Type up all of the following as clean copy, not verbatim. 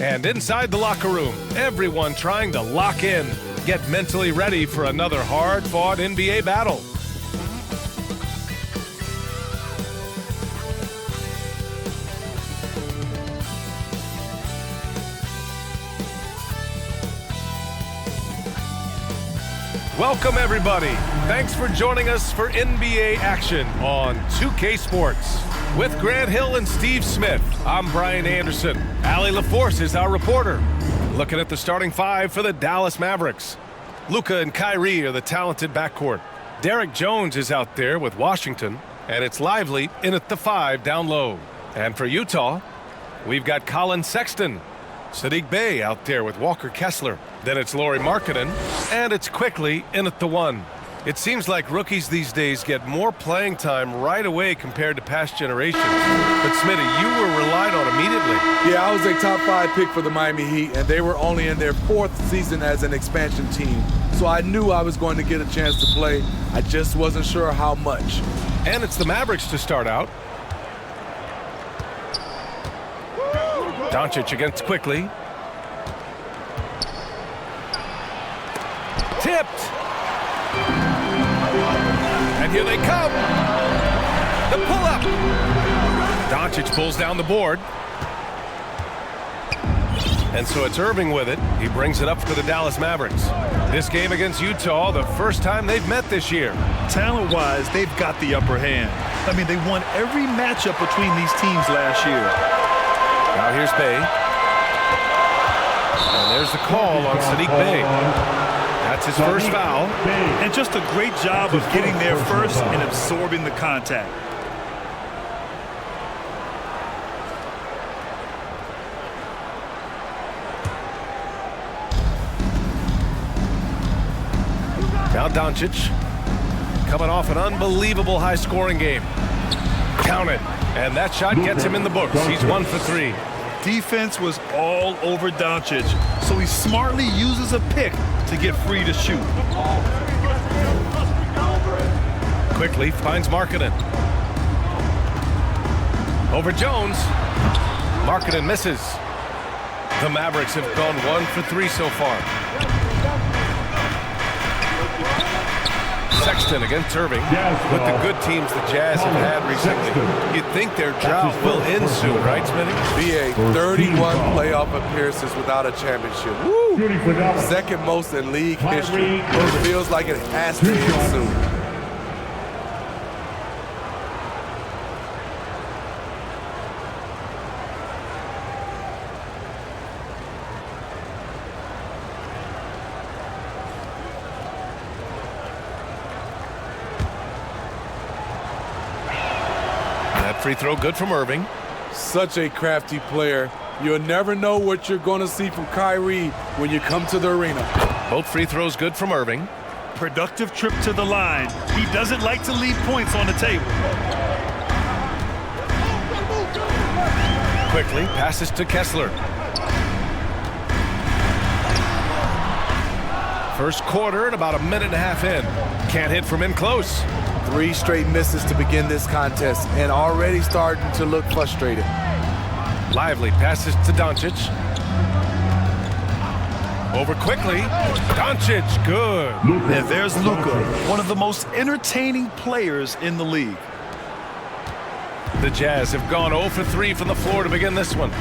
And inside the locker room, everyone trying to lock in, get mentally ready for another hard-fought NBA battle. Welcome, everybody. Thanks for joining us for NBA action on 2K Sports. With Grant Hill and Steve Smith, I'm Brian Anderson. Allie LaForce is our reporter. Looking at the starting five for the Dallas Mavericks. Luka and Kyrie are the talented backcourt. Derek Jones is out there with Washington, and it's Lively in at the 5 down low. And for Utah, we've got Colin Sexton. Saddiq Bey out there with Walker Kessler. Then it's Lauri Markkanen, and it's Quickly in at the 1. It seems like rookies these days get more playing time right away compared to past generations. But Smitty, you were relied on immediately. Yeah, I was a top 5 pick for the Miami Heat, and they were only in their 4th season as an expansion team. So I knew I was going to get a chance to play. I just wasn't sure how much. And it's the Mavericks to start out. Doncic against Quickly. Tipped. And here they come. The pull-up. Doncic pulls down the board. And so it's Irving with it. He brings it up for the Dallas Mavericks. This game against Utah, the first time they've met this year. Talent-wise, they've got the upper hand. I mean, they won every matchup between these teams last year. Now here's Bey. And there's the call on Saddiq Bey. That's his first foul. And just a great job of getting there first and absorbing the contact. Now Doncic, coming off an unbelievable high-scoring game. Count it. And that shot gets him in the books. He's 1 for 3. Defense was all over Doncic, so he smartly uses a pick to get free to shoot. Quickly finds Markkanen. Over Jones. Markkanen misses. The Mavericks have gone 1 for 3 so far. Sexton against Irving. With the good teams the Jazz have had recently, you'd think their drought will end soon, right, Smitty? BA, 31 playoff appearances without a championship. Woo! Second most in league history. It feels like it has to end soon. Free throw good from Irving. Such a crafty player. You'll never know what you're going to see from Kyrie when you come to the arena. Both free throws good from Irving. Productive trip to the line. He doesn't like to leave points on the table. Quickly passes to Kessler. First quarter and about a minute and a half in. Can't hit from in close. 3 straight misses to begin this contest and already starting to look frustrated. Lively passes to Doncic. Over Quickly. Doncic, good. And there's Luka, one of the most entertaining players in the league. The Jazz have gone 0 for 3 from the floor to begin this one.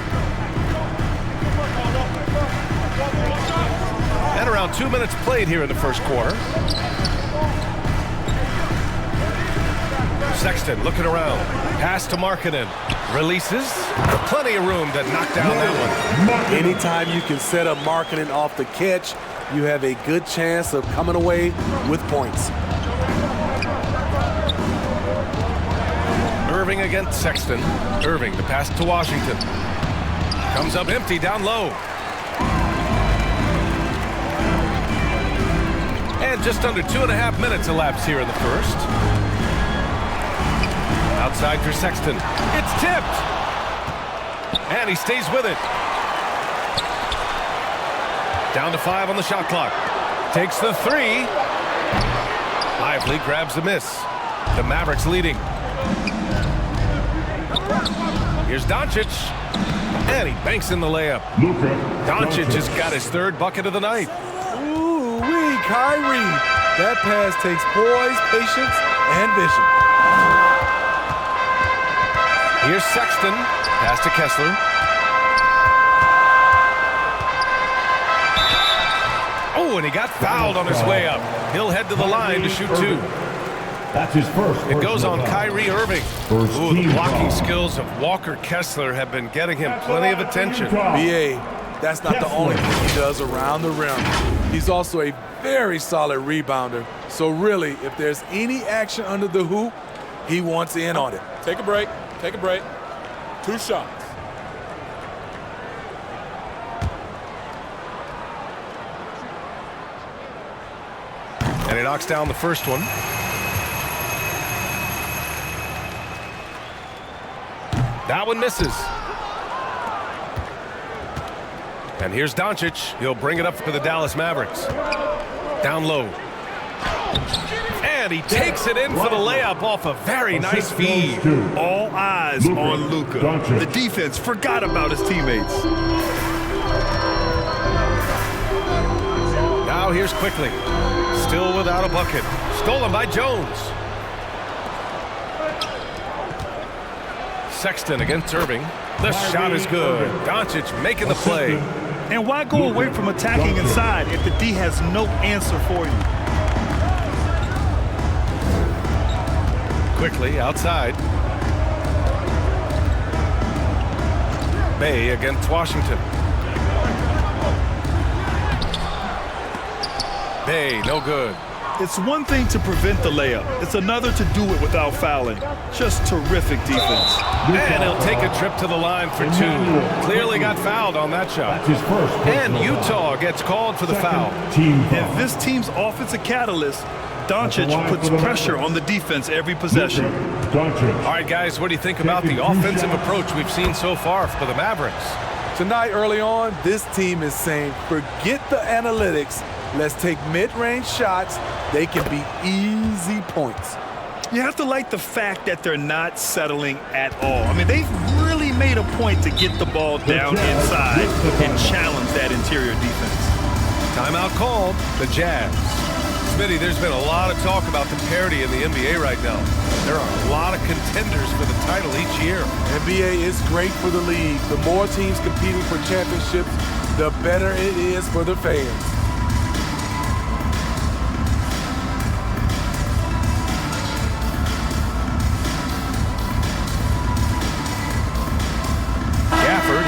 And around 2 minutes played here in the first quarter. Sexton looking around. Pass to Markkanen. Releases. Plenty of room to knock down that one. Anytime you can set up Markkanen off the catch, you have a good chance of coming away with points. Irving against Sexton. Irving, the pass to Washington. Comes up empty down low. And just under 2.5 minutes elapsed here in the first. Outside for Sexton. It's tipped. And he stays with it. Down to 5 on the shot clock. Takes the 3. Lively grabs the miss. The Mavericks leading. Here's Doncic. And he banks in the layup. Doncic just got his third bucket of the night. Ooh-wee, Kyrie. That pass takes poise, patience, and vision. Here's Sexton. Pass to Kessler. Oh, and he got fouled on his way up. He'll head to the line to shoot two. That's his first. It goes on Kyrie Irving. Ooh, the blocking skills of Walker Kessler have been getting him plenty of attention. BA, that's not the only thing he does around the rim. He's also a very solid rebounder. So really, if there's any action under the hoop, he wants in on it. Take a break. Take a break. 2 shots. And he knocks down the first one. That one misses. And here's Doncic. He'll bring it up for the Dallas Mavericks. Down low. And he takes it in for the layup off a very nice feed. All eyes on Luka. The defense forgot about his teammates. Now here's Quickly. Still without a bucket. Stolen by Jones. Sexton against Irving. The shot is good. Doncic making the play. And why go away from attacking inside if the D has no answer for you? Quickly outside. Bay against Washington. Bay, no good. It's one thing to prevent the layup. It's another to do it without fouling. Just terrific defense. And he'll take a trip to the line for two. Clearly got fouled on that shot. And Utah gets called for the foul. If this team's offensive catalyst, Doncic puts pressure on the defense every possession. All right, guys, what do you think about the offensive approach we've seen so far for the Mavericks? Tonight, early on, this team is saying, forget the analytics. Let's take mid-range shots. They can be easy points. You have to like the fact that they're not settling at all. I mean, they've really made a point to get the ball down inside and challenge that interior defense. Timeout called, the Jazz. Smitty, there's been a lot of talk about the parity in the NBA right now. There are a lot of contenders for the title each year. NBA is great for the league. The more teams competing for championships, the better it is for the fans.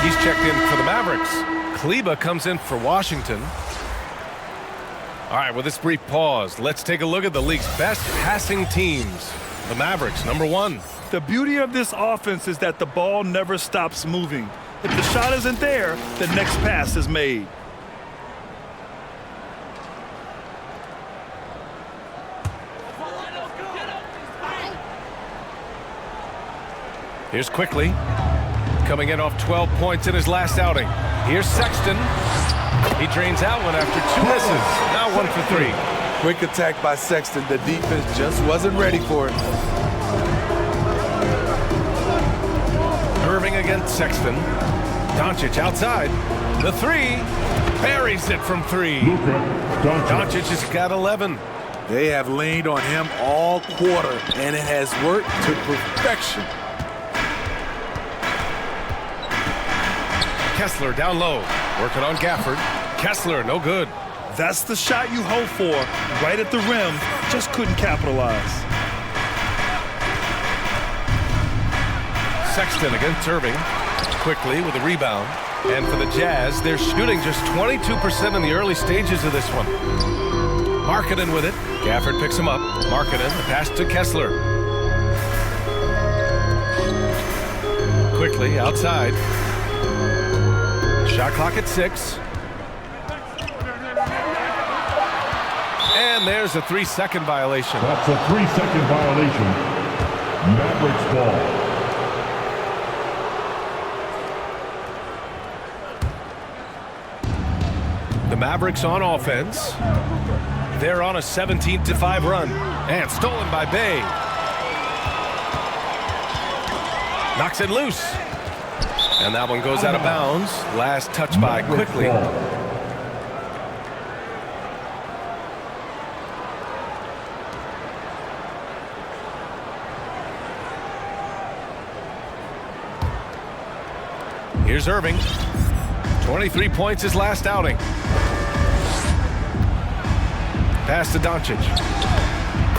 He's checked in for the Mavericks. Kleba comes in for Washington. All right, with this brief pause, let's take a look at the league's best passing teams. The Mavericks, number 1. The beauty of this offense is that the ball never stops moving. If the shot isn't there, the next pass is made. Here's Quickly. Coming in off 12 points in his last outing. Here's Sexton. He drains out one after 2 misses. Now 1 for 3. Quick attack by Sexton. The defense just wasn't ready for it. Irving against Sexton. Doncic outside. The 3. Buries it from 3. Doncic has got 11. They have leaned on him all quarter, and it has worked to perfection. Kessler down low, working on Gafford. Kessler, no good. That's the shot you hope for, right at the rim, just couldn't capitalize. Sexton against Irving, Quickly with a rebound. And for the Jazz, they're shooting just 22% in the early stages of this one. Markkanen with it. Gafford picks him up. Markkanen, the pass to Kessler. Quickly outside. Shot clock at 6. And there's a 3-second violation. That's a 3-second violation. Mavericks ball. The Mavericks on offense. They're on a 17-5 run. And stolen by Bay. Knocks it loose. And that one goes out of bounds. Last touch by quickly. Here's Irving. 23 points his last outing. Pass to Doncic.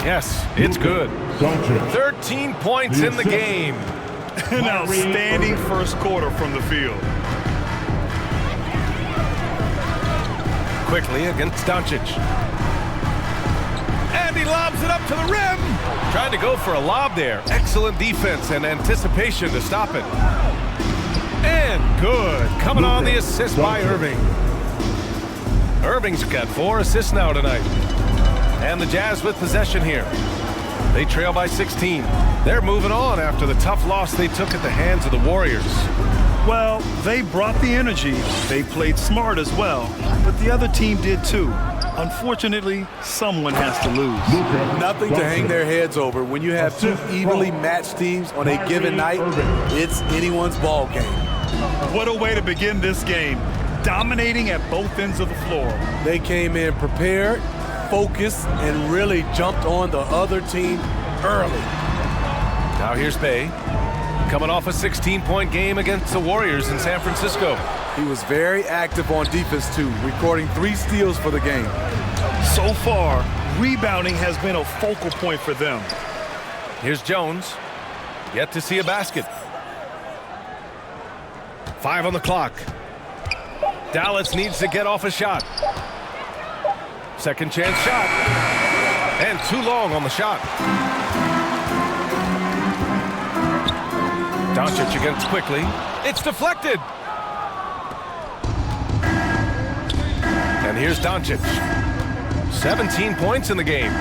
Yes, it's good. 13 points in the game. An outstanding first quarter from the field. Quickly against Doncic. And he lobs it up to the rim. Tried to go for a lob there. Excellent defense and anticipation to stop it. And good. Coming on the assist by Irving. Irving's got 4 assists now tonight. And the Jazz with possession here. They trail by 16. They're moving on after the tough loss they took at the hands of the Warriors. Well, they brought the energy. They played smart as well. But the other team did too. Unfortunately, someone has to lose. Nothing to hang their heads over. When you have two evenly matched teams on a given night, it's anyone's ball game. What a way to begin this game. Dominating at both ends of the floor. They came in prepared, focused, and really jumped on the other team early. Now here's Bay. Coming off a 16-point game against the Warriors in San Francisco. He was very active on defense too, recording 3 steals for the game. So far, rebounding has been a focal point for them. Here's Jones. Yet to see a basket. 5 on the clock. Dallas needs to get off a shot. Second chance shot. And too long on the shot. Doncic against quickly. It's deflected. And here's Doncic. 17 points in the game.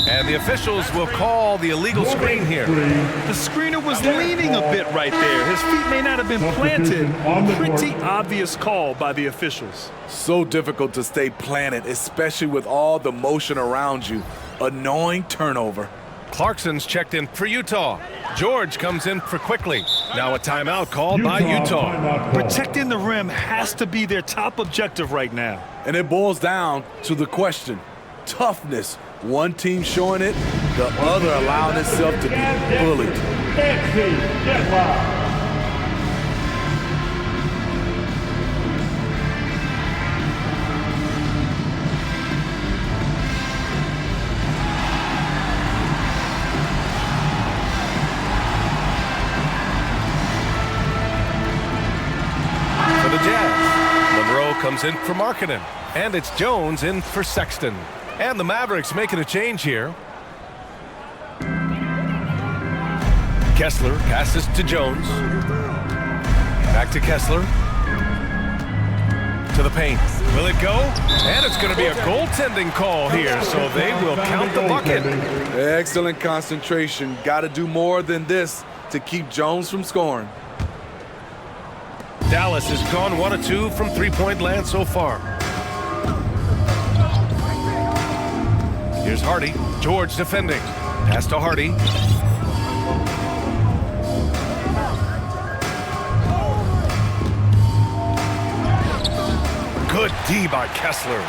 And the officials will call the illegal screen here. The screener was leaning a bit right there. His feet may not have been planted. Pretty obvious call by the officials. So difficult to stay planted, especially with all the motion around you. Annoying turnover. Clarkson's checked in for Utah. George comes in for quickly. Now a timeout called by Utah. Protecting the rim has to be their top objective right now. And it boils down to the question. Toughness. One team showing it, the other allowing itself to be bullied. For the Jazz, Monroe comes in for Markkanen. And it's Jones in for Sexton. And the Mavericks making a change here. Kessler passes to Jones. Back to Kessler. To the paint. Will it go? And it's going to be a goaltending call here, so they will count the bucket. Excellent concentration. Got to do more than this to keep Jones from scoring. Dallas has gone 1 of 2 from three-point land so far. Here's Hardy. George defending. Pass to Hardy. Good D by Kessler.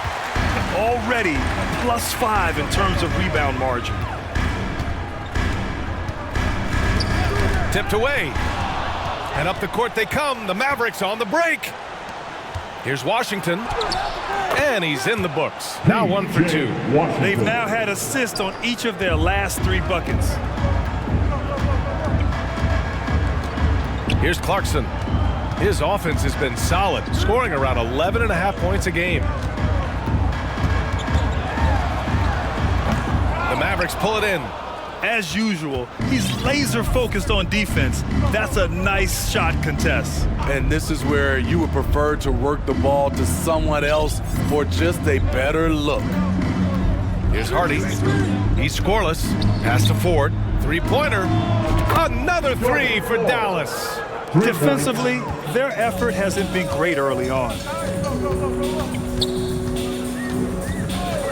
Already +5 in terms of rebound margin. Tipped away. And up the court they come. The Mavericks on the break. Here's Washington. And he's in the books. Now 1 for 2. They've now had assists on each of their last 3 buckets. Here's Clarkson. His offense has been solid, scoring around 11.5 points a game. The Mavericks pull it in. As usual, he's laser focused on defense. That's a nice shot contest. And this is where you would prefer to work the ball to someone else for just a better look. Here's Hardy. He's scoreless. Pass to Ford. Three-pointer. Another 3 for Dallas. Defensively, their effort hasn't been great early on.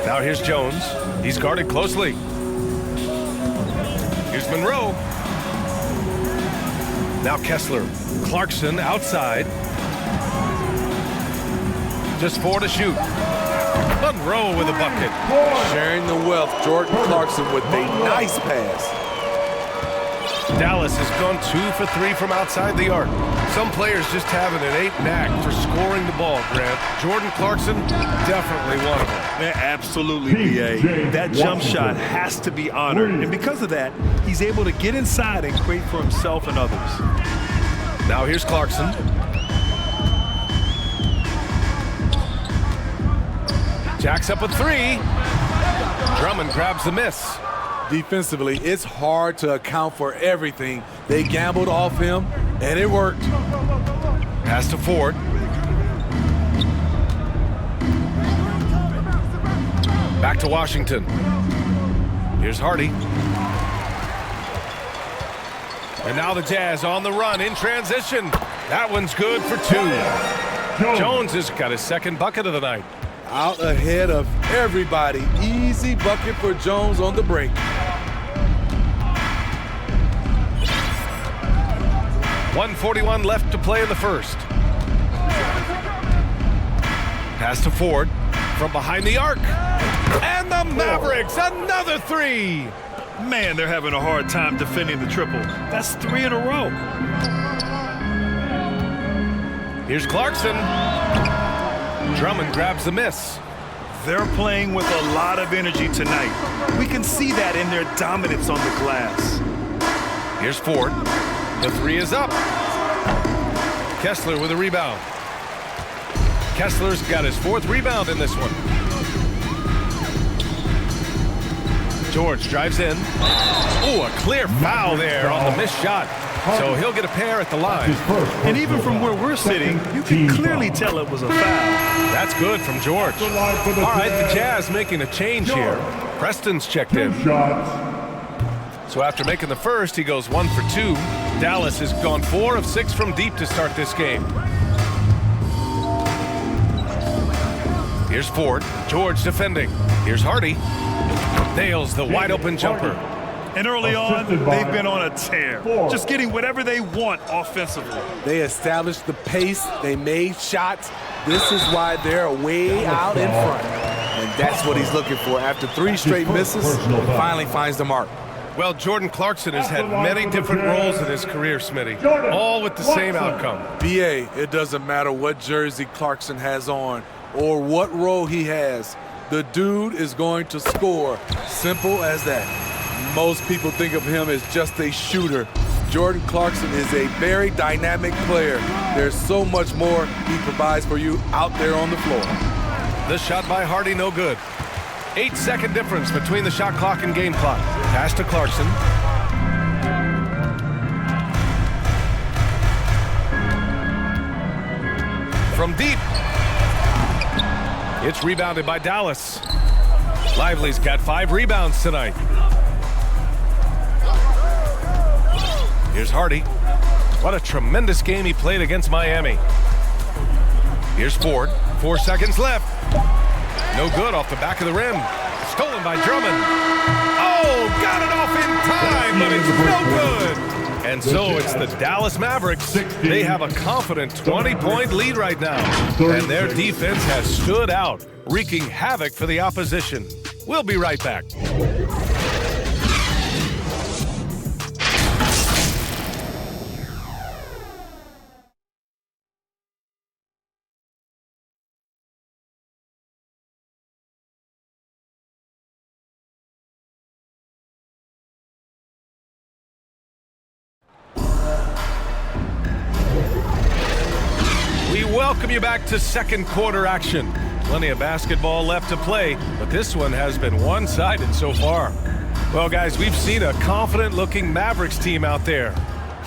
Now here's Jones. He's guarded closely. Here's Monroe. Now Kessler. Clarkson outside. Just 4 to shoot. Monroe with a bucket. Sharing the wealth, Jordan Clarkson with a nice pass. Dallas has gone 2 for 3 from outside the arc. Some players just have an innate knack for scoring the ball, Grant. Jordan Clarkson, definitely one of them. Man, absolutely, B.A. That jump shot has to be honored. And because of that, he's able to get inside and create for himself and others. Now here's Clarkson. Jacks up a 3. Drummond grabs the miss. Defensively, it's hard to account for everything. They gambled off him, and it worked. Pass to Ford. Back to Washington. Here's Hardy. And now the Jazz on the run in transition. That one's good for 2. Jones has got his second bucket of the night. Out ahead of everybody. Easy bucket for Jones on the break. 1:41 left to play in the first. Pass to Ford from behind the arc. And the Mavericks, another 3. Man, they're having a hard time defending the triple. That's 3 in a row. Here's Clarkson. Drummond grabs the miss. They're playing with a lot of energy tonight. We can see that in their dominance on the glass. Here's Ford. The 3 is up. Kessler with a rebound. Kessler's got his 4th rebound in this one. George drives in. Oh, a clear foul there on the missed shot. So he'll get a pair at the line. And even from where we're sitting, you can clearly tell it was a foul. That's good from George. All right, the Jazz making a change here. Preston's checked in. So after making the first, he goes 1 for 2. Dallas has gone 4 of 6 from deep to start this game. Here's Ford. George defending. Here's Hardy. Nails the wide open jumper. And early on, they've been on a tear. Just getting whatever they want offensively. They established the pace. They made shots. This is why they're way out in front. And that's what he's looking for. After 3 straight misses, finally finds the mark. Well, Jordan Clarkson has had many different roles in his career, Smitty, all with the same outcome. B.A., it doesn't matter what jersey Clarkson has on or what role he has. The dude is going to score. Simple as that. Most people think of him as just a shooter. Jordan Clarkson is a very dynamic player. There's so much more he provides for you out there on the floor. The shot by Hardy, no good. 8-second difference between the shot clock and game clock. Pass to Clarkson. From deep. It's rebounded by Dallas. Lively's got 5 rebounds tonight. Here's Hardy. What a tremendous game he played against Miami. Here's Ford. 4 seconds left. No good off the back of the rim. Stolen by Drummond. Oh, got it off in time, but it's no good. And so it's the Dallas Mavericks. They have a confident 20-point lead right now. And their defense has stood out, wreaking havoc for the opposition. We'll be right back. Welcome you back to second quarter action. Plenty of basketball left to play, but this one has been one-sided so far. Well, guys, we've seen a confident-looking Mavericks team out there.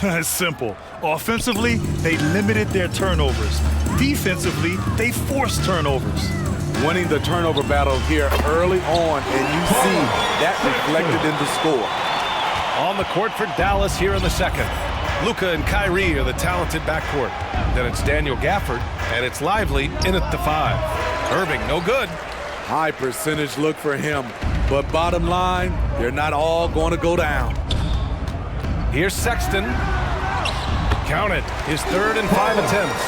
It's simple. Offensively, they limited their turnovers. Defensively, they forced turnovers. Winning the turnover battle here early on, and you see that reflected in the score. On the court for Dallas here in the second. Luka and Kyrie are the talented backcourt. Then it's Daniel Gafford, and it's Lively in at the 5. Irving, no good. High percentage look for him, but bottom line, they're not all going to go down. Here's Sexton. Count it. His 3rd and 5 attempts.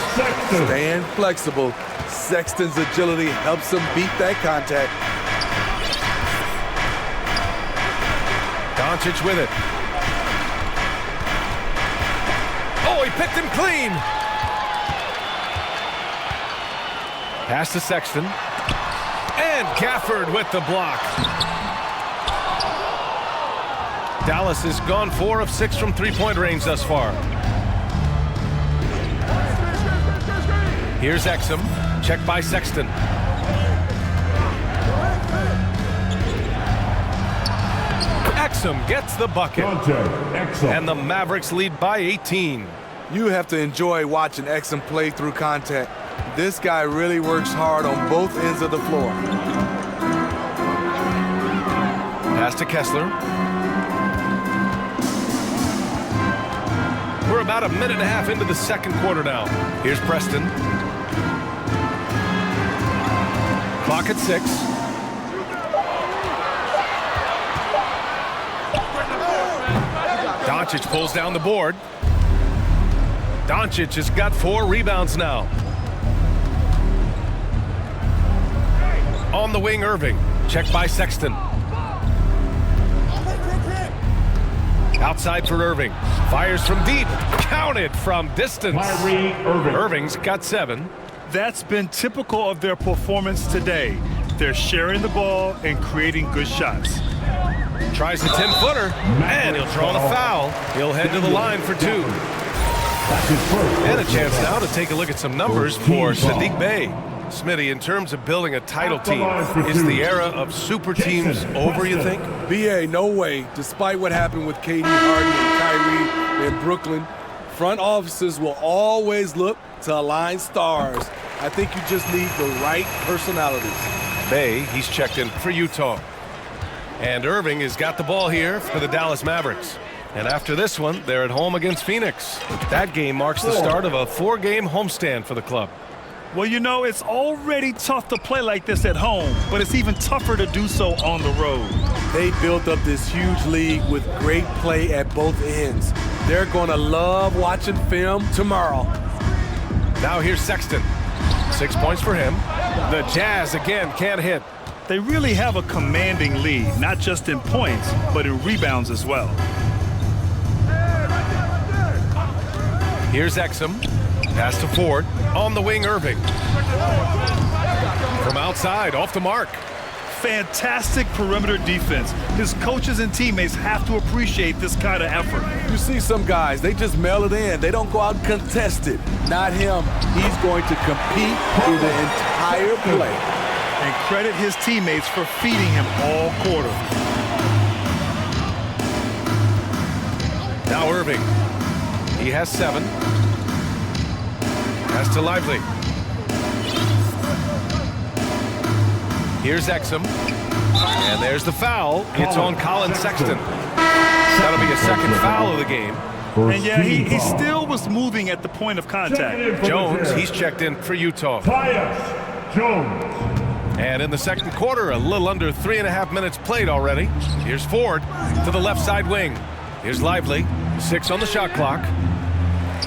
Staying flexible. Sexton's agility helps him beat that contact. Doncic with it. Oh, he picked him clean. Pass to Sexton. And Gafford with the block. Dallas has gone 4 of 6 from three-point range thus far. Here's Exum. Checked by Sexton. Exum gets the bucket. And the Mavericks lead by 18. You have to enjoy watching Exum play through contact. This guy really works hard on both ends of the floor. Pass to Kessler. We're about a minute and a half into the second quarter now. Here's Preston. Clock at 6. Doncic pulls down the board. Doncic has got 4 rebounds now. On the wing, Irving. Checked by Sexton. Outside for Irving. Fires from deep. Counted from distance. Irving's got 7. That's been typical of their performance today. They're sharing the ball and creating good shots. Tries a 10-footer, and he'll draw the foul. He'll head to the line for 2. And a chance now to take a look at some numbers for Sadiq Bey. Smitty, in terms of building a title team, is the era of super teams over, you think? BA, no way. Despite what happened with KD, Harden, and Kyrie in Brooklyn, front offices will always look to align stars. I think you just need the right personalities. Bey, he's checked in for Utah. And Irving has got the ball here for the Dallas Mavericks. And after this one, they're at home against Phoenix. That game marks the start of a 4-game homestand for the club. Well, you know, it's already tough to play like this at home, but it's even tougher to do so on the road. They built up this huge league with great play at both ends. They're going to love watching film tomorrow. Now here's Sexton. 6 points for him. The Jazz again can't hit. They really have a commanding lead, not just in points, but in rebounds as well. Here's Exum. Pass to Ford. On the wing, Irving. From outside, off the mark. Fantastic perimeter defense. His coaches and teammates have to appreciate this kind of effort. You see some guys, they just mail it in. They don't go out and contest it. Not him. He's going to compete through the entire play. And credit his teammates for feeding him all quarter. Now Irving. He has 7. Pass to Lively. Here's Exum. And there's the foul. It's on Colin Sexton. That'll be a second foul of the game. And yeah, he still was moving at the point of contact. Jones, he's checked in for Utah. Jones. And in the second quarter, a little under 3.5 minutes played already. Here's Ford to the left side wing. Here's Lively. 6 on the shot clock.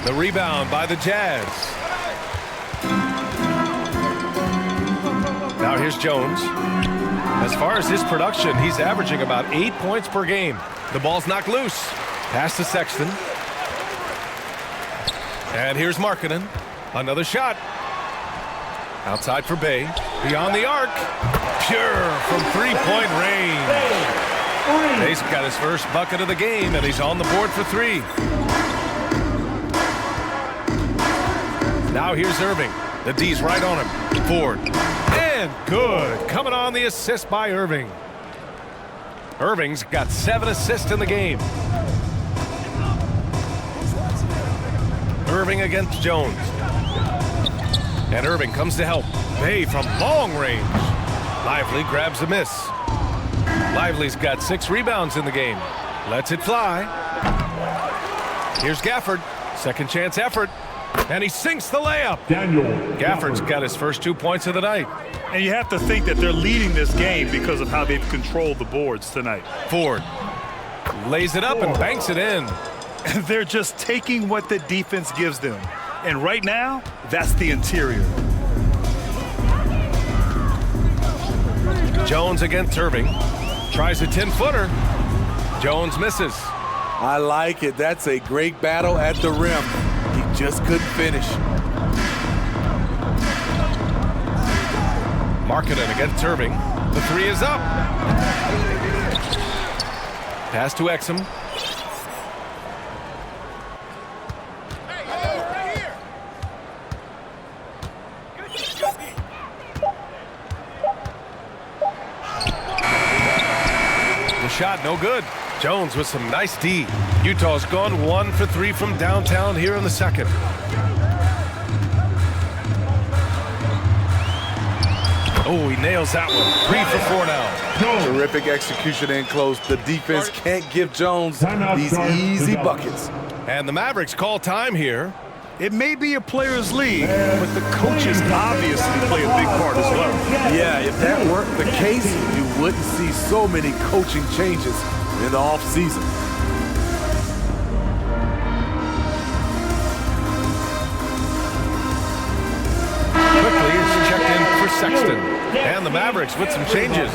The rebound by the Jazz. Now here's Jones. As far as his production, he's averaging about 8 points per game. The ball's knocked loose. Pass to Sexton. And here's Markkanen. Another shot. Outside for Bey. Beyond the arc. Pure from three-point range. Bey's got his first bucket of the game, and he's on the board for 3. Now here's Irving. The D's right on him. Ford. And good. Coming on the assist by Irving. Irving's got 7 assists in the game. Irving against Jones. And Irving comes to help. Bey from long range. Lively grabs a miss. Lively's got 6 rebounds in the game. Lets it fly. Here's Gafford. Second chance effort. And he sinks the layup. Gafford's got his first 2 points of the night. And you have to think that they're leading this game because of how they've controlled the boards tonight. Ford lays it up and banks it in. They're just taking what the defense gives them. And right now, that's the interior. Jones against Irving. Tries a 10-footer. Jones misses. I like it. That's a great battle at the rim. He just couldn't finish. Markkanen against Irving. The three is up. Pass to Exum. The shot no good. Jones with some nice D. Utah's gone 1 for 3 from downtown here in the second. Oh, he nails that one. 3 for 4 now. Terrific execution in close. The defense can't give Jones these easy buckets. And the Mavericks call time here. It may be a players' league, but the coaches obviously play a big part as well. Yeah, if that weren't the case, you wouldn't see so many coaching changes in the offseason. Quickly is checked in for Sexton. And the Mavericks with some changes.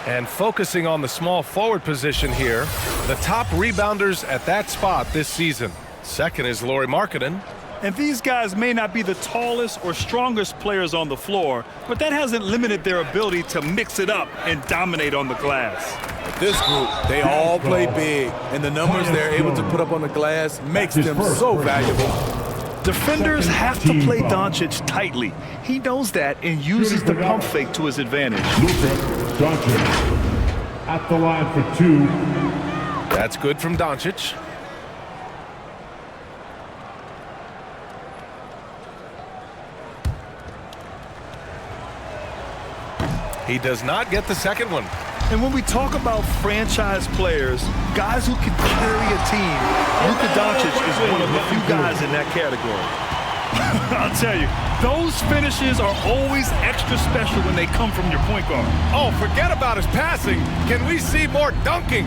And focusing on the small forward position here, the top rebounders at that spot this season. Second is Lauri Markkanen. And these guys may not be the tallest or strongest players on the floor, but that hasn't limited their ability to mix it up and dominate on the glass. This group, they all play big, and the numbers they're able to put up on the glass makes them so valuable. Defenders have to play Doncic tightly. He knows that and uses the pump fake to his advantage. Doncic at the line for 2. That's good from Doncic. He does not get the second one. And when we talk about franchise players, guys who can carry a team, Luka Doncic is one of the few guys in that category. I'll tell you, those finishes are always extra special when they come from your point guard. Oh, forget about his passing. Can we see more dunking?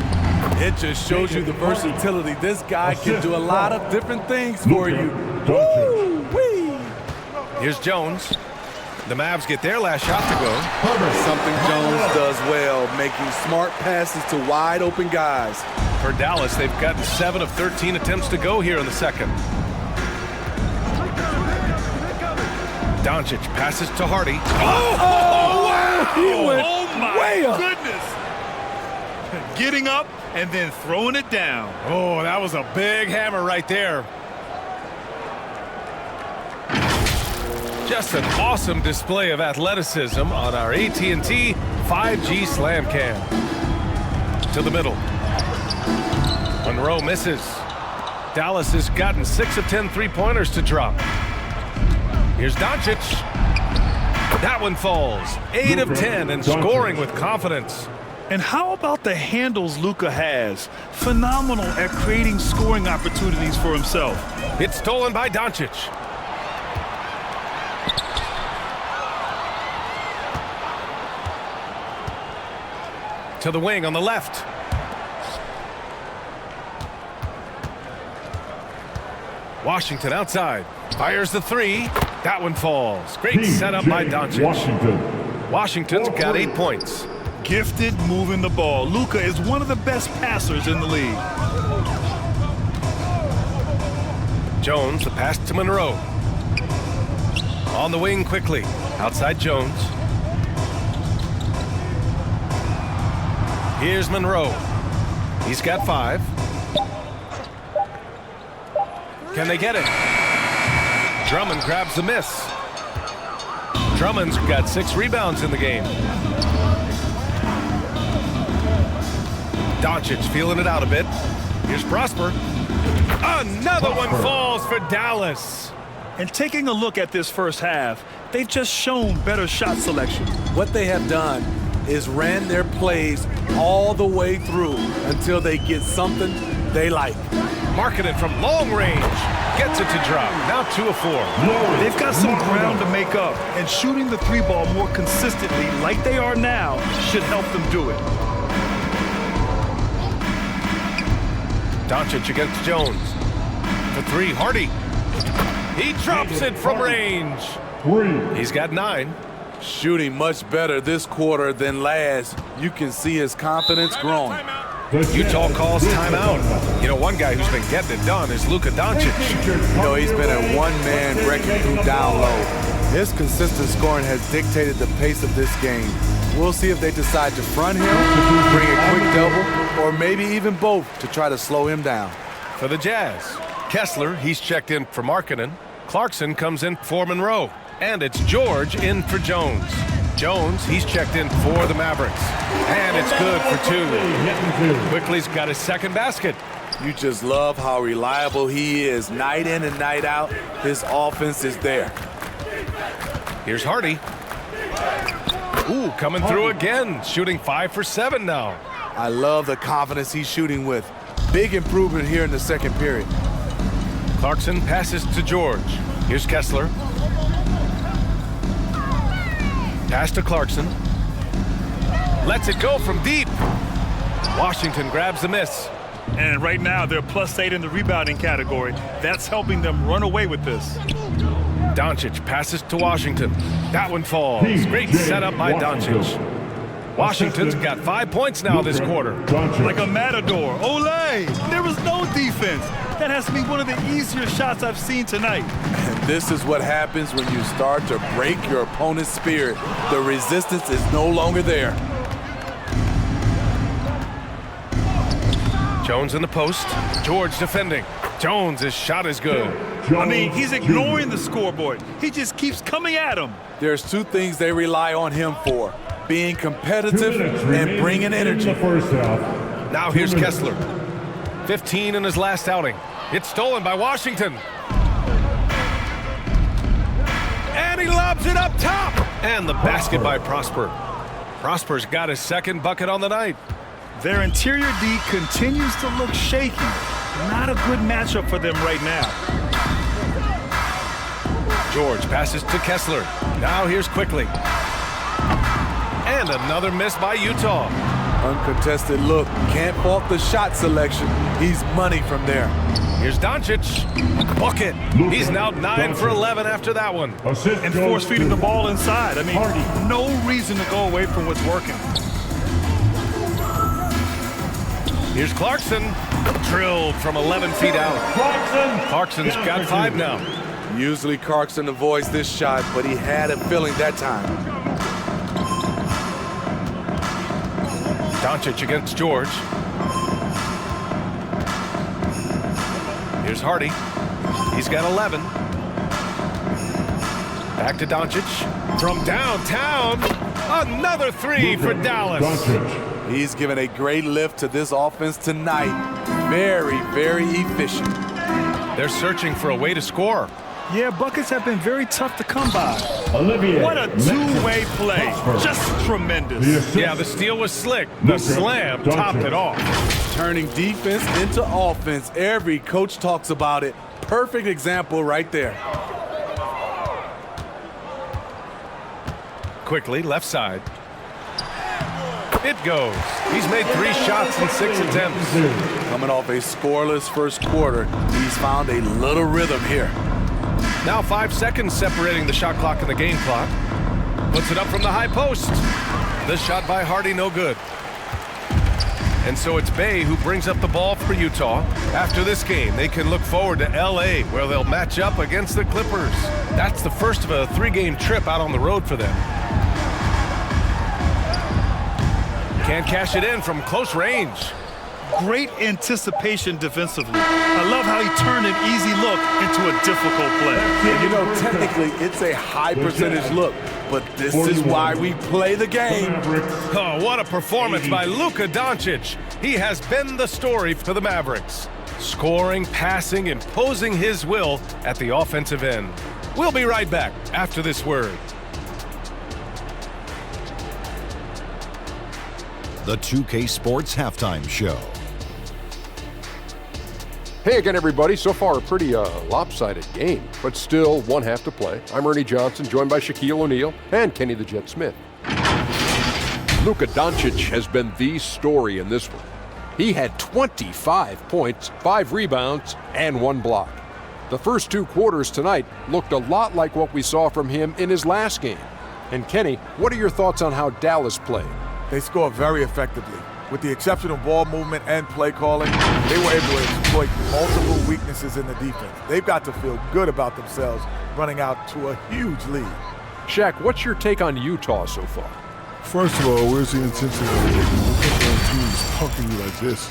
It just shows you the versatility. This guy can do a lot of different things for you. Woo-wee. Here's Jones. The Mavs get their last shot to go. Something Jones does well, making smart passes to wide open guys. For Dallas, they've gotten 7 of 13 attempts to go here in the second. Doncic passes to Hardy. Oh, wow! He went way up. Goodness. Getting up and then throwing it down. Oh, that was a big hammer right there. Just an awesome display of athleticism on our AT&T 5G Slam Cam. To the middle. Monroe misses. Dallas has gotten 6 of 10 three-pointers to drop. Here's Doncic. That one falls. 8 of 10 and scoring with confidence. And how about the handles Luka has? Phenomenal at creating scoring opportunities for himself. It's stolen by Doncic. To the wing on the left. Washington outside. Fires the 3. That one falls. Great setup by Doncic. Washington's got 8 points. Gifted moving the ball. Luka is one of the best passers in the league. Jones, the pass to Monroe. On the wing quickly. Outside Jones. Here's Monroe. He's got 5. Can they get it? Drummond grabs the miss. Drummond's got 6 rebounds in the game. Doncic feeling it out a bit. Here's Prosper. Another one falls for Dallas. And taking a look at this first half, they've just shown better shot selection. What they have done is ran their plays all the way through until they get something they like. Markkanen from long range gets it to drop. Now 2 of 4. They've got some ground to make up, and shooting the 3-ball more consistently like they are now should help them do it. Doncic against Jones. For three, Hardy. He drops it from range. He's got 9. Shooting much better this quarter than last. You can see his confidence growing. Utah calls timeout. You know, one guy who's been getting it done is Luka Doncic. You know, he's been a one-man wrecking crew down low. His consistent scoring has dictated the pace of this game. We'll see if they decide to front him, bring a quick double, or maybe even both to try to slow him down. For the Jazz, Kessler, he's checked in for Markkanen. Clarkson comes in for Monroe. And it's George in for Jones. Jones, he's checked in for the Mavericks. And it's good for 2. Quickly's got his second basket. You just love how reliable he is. Night in and night out, his offense is there. Here's Hardy. Ooh, coming through again. Shooting 5 for 7 now. I love the confidence he's shooting with. Big improvement here in the second period. Clarkson passes to George. Here's Kessler. Pass to Clarkson. Lets it go from deep. Washington grabs the miss. And right now, they're +8 in the rebounding category. That's helping them run away with this. Doncic passes to Washington. That one falls. Great setup by Doncic. Washington's got 5 points now this quarter. Like a matador. Olay! There was no defense. That has to be one of the easier shots I've seen tonight. And this is what happens when you start to break your opponent's spirit. The resistance is no longer there. Jones in the post. George defending. Jones' shot is good. I mean, he's ignoring the scoreboard. He just keeps coming at him. There's 2 things they rely on him for: being competitive and bringing energy. Now here's Kessler. 15 in his last outing. It's stolen by Washington. And he lobs it up top. And the basket by Prosper. Prosper's got his second bucket on the night. Their interior D continues to look shaky. Not a good matchup for them right now. George passes to Kessler. Now here's Quickly. And another miss by Utah. Uncontested look. Can't fault the shot selection. He's money from there. Here's Doncic. Bucket. He's now 9 for 11 after that one. And force feeding the ball inside. I mean, no reason to go away from what's working. Here's Clarkson. Drilled from 11 feet out. Clarkson's got 5 now. Usually Clarkson avoids this shot, but he had a feeling that time. Doncic against George. Here's Hardy. He's got 11. Back to Doncic. From downtown, another 3 for Dallas. He's given a great lift to this offense tonight. Very, very efficient. They're searching for a way to score. Yeah, buckets have been very tough to come by. What a two-way play. Just tremendous. Yeah, the steal was slick. The slam topped it off. Turning defense into offense. Every coach talks about it. Perfect example right there. Quickly, left side. It goes. He's made 3 shots in 6 attempts. Coming off a scoreless first quarter, he's found a little rhythm here. Now 5 seconds separating the shot clock and the game clock. Puts it up from the high post. The shot by Hardy, no good. And so it's Bay who brings up the ball for Utah. After this game, they can look forward to LA, where they'll match up against the Clippers. That's the first of a 3-game trip out on the road for them. Can't cash it in from close range. Great anticipation defensively. I love how he turned an easy look into a difficult play. And you know, technically, it's a high percentage look, but this is why we play the game. Oh, what a performance by Luka Doncic. He has been the story for the Mavericks. Scoring, passing, imposing his will at the offensive end. We'll be right back after this word. The 2K Sports Halftime Show. Hey again, everybody. So far, a pretty lopsided game, but still 1 half to play. I'm Ernie Johnson, joined by Shaquille O'Neal and Kenny the Jet Smith. Luka Doncic has been the story in this one. He had 25 points, 5 rebounds, and 1 block. The first 2 quarters tonight looked a lot like what we saw from him in his last game. And Kenny, what are your thoughts on how Dallas played? They scored very effectively. With the exceptional ball movement and play calling, they were able to exploit multiple weaknesses in the defense. They've got to feel good about themselves running out to a huge lead. Shaq, what's your take on Utah so far? First of all, where's the intensity? When teams punking you like this,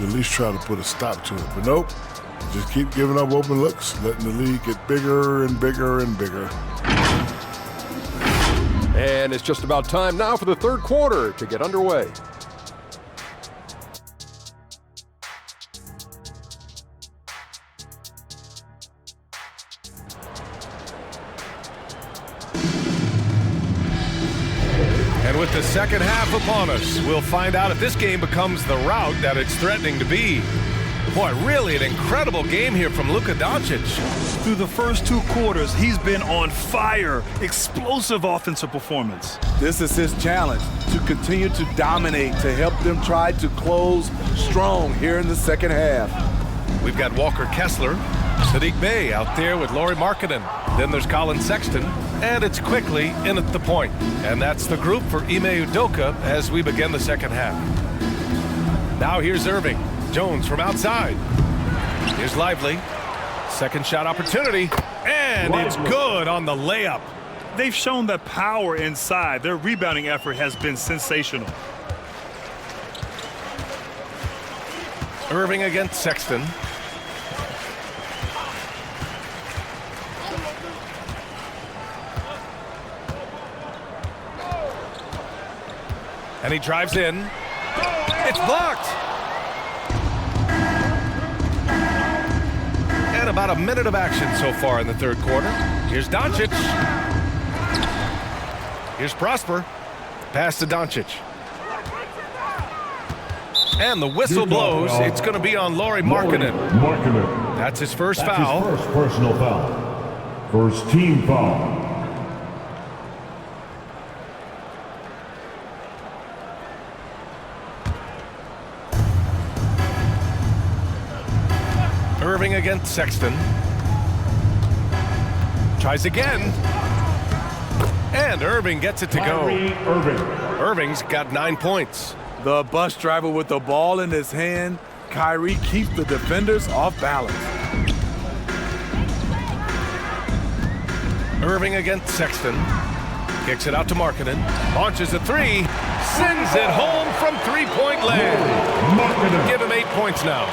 you at least try to put a stop to it. But nope, just keep giving up open looks, letting the league get bigger and bigger and bigger. And it's just about time now for the third quarter to get underway. And with the second half upon us, we'll find out if this game becomes the rout that it's threatening to be. Boy, really an incredible game here from Luka Doncic. Through the first 2 quarters, he's been on fire. Explosive offensive performance. This is his challenge, to continue to dominate, to help them try to close strong here in the second half. We've got Walker Kessler, Sadiq Bey out there with Lauri Markkanen. Then there's Colin Sexton, and it's quickly in at the point. And that's the group for Ime Udoka as we begin the second half. Now here's Irving. Jones from outside. Here's Lively. Second shot opportunity, and it's good on the layup. They've shown that power inside. Their rebounding effort has been sensational. Irving against Sexton. And he drives in. It's blocked. And about a minute of action so far in the third quarter. Here's Doncic. Here's Prosper. Pass to Doncic. And the whistle blows. It's going to be on Lauri Markkanen. That's his first foul. His first personal foul. First team foul. Irving against Sexton. Tries again. And Irving gets it to go. Irving's got 9 points. The bus driver with the ball in his hand. Kyrie keeps the defenders off balance. Irving against Sexton. Kicks it out to Markkanen. Launches a 3. Sends it home from 3-point land. Give him 8 points now.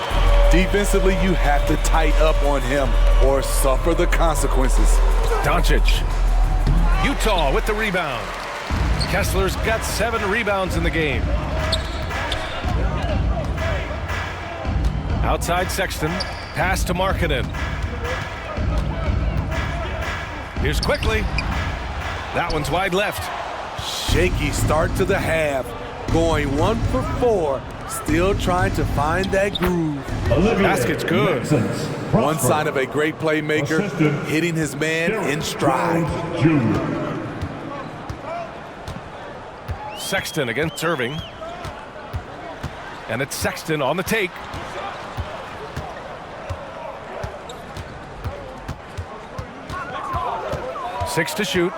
Defensively, you have to tighten up on him or suffer the consequences. Doncic. Utah with the rebound. Kessler's got 7 rebounds in the game. Outside Sexton. Pass to Markkanen. Here's Quickly. That one's wide left. Shaky start to the half. Going 1 for 4. Still trying to find that groove. Basket's good. One sign of a great playmaker, hitting his man in stride. Sexton against Irving. And it's Sexton on the take. Six to shoot.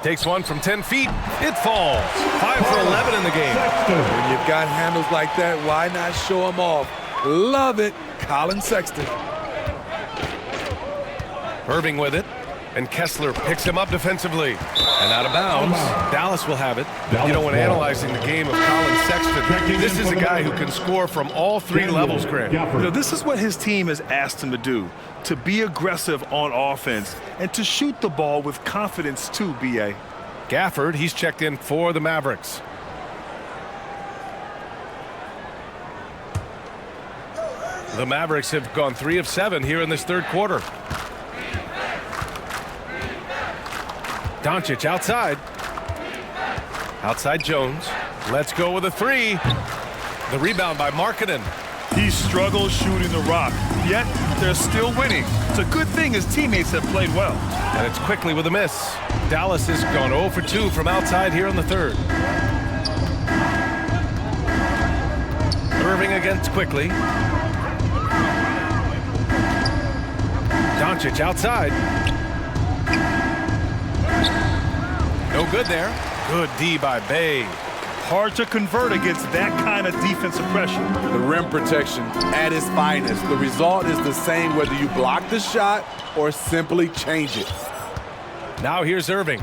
Takes one from 10 feet. It falls. 5 for 11 in the game. When you've got handles like that, why not show them off? Love it, Colin Sexton. Irving with it. And Kessler picks him up defensively. And out of bounds. Dallas will have it. You know, when analyzing the game of Colin Sexton, this is a guy who can score from all 3 levels, Grant. You know, this is what his team has asked him to do, to be aggressive on offense and to shoot the ball with confidence too, B.A. Gafford, he's checked in for the Mavericks. The Mavericks have gone 3 of 7 here in this third quarter. Doncic outside. Outside Jones. Let's go with a 3. The rebound by Markkanen. He struggles shooting the rock, yet they're still winning. It's a good thing his teammates have played well. And it's Quickly with a miss. Dallas has gone 0 for 2 from outside here in the third. Serving against quickly. Doncic outside. No good there. Good D by Bay. Hard to convert against that kind of defensive pressure. The rim protection at its finest. The result is the same whether you block the shot or simply change it. Now here's Irving.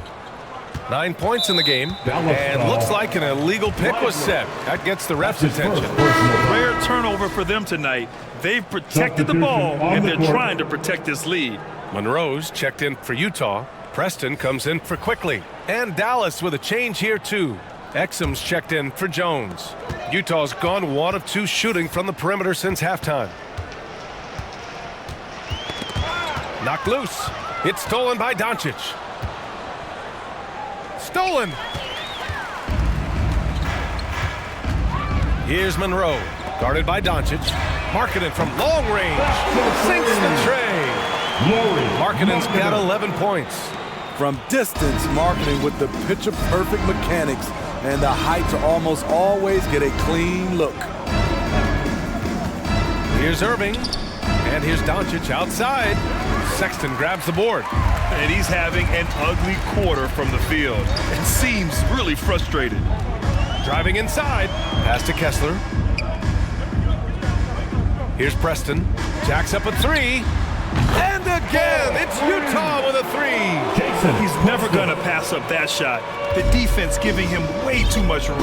9 points in the game, and looks like an illegal pick was set. That gets the ref's attention. Rare turnover for them tonight. They've protected the ball, and they're trying to protect this lead. Monroe's checked in for Utah. Preston comes in for Quickly. And Dallas with a change here, too. Exum's checked in for Jones. Utah's gone 1 of 2 shooting from the perimeter since halftime. Knocked loose. It's stolen by Doncic. Stolen. Here's Monroe, guarded by Doncic. Markkanen from long range. Sinks the tray. Markkanen's got 11 points. From distance, Markkanen with the picture-perfect mechanics and the height to almost always get a clean look. Here's Irving, and here's Doncic outside. Sexton grabs the board. And he's having an ugly quarter from the field. It seems really frustrated. Driving inside. Pass to Kessler. Here's Preston. Jacks up a 3. And again, it's Utah with a 3. He's never going to pass up that shot. The defense giving him way too much room.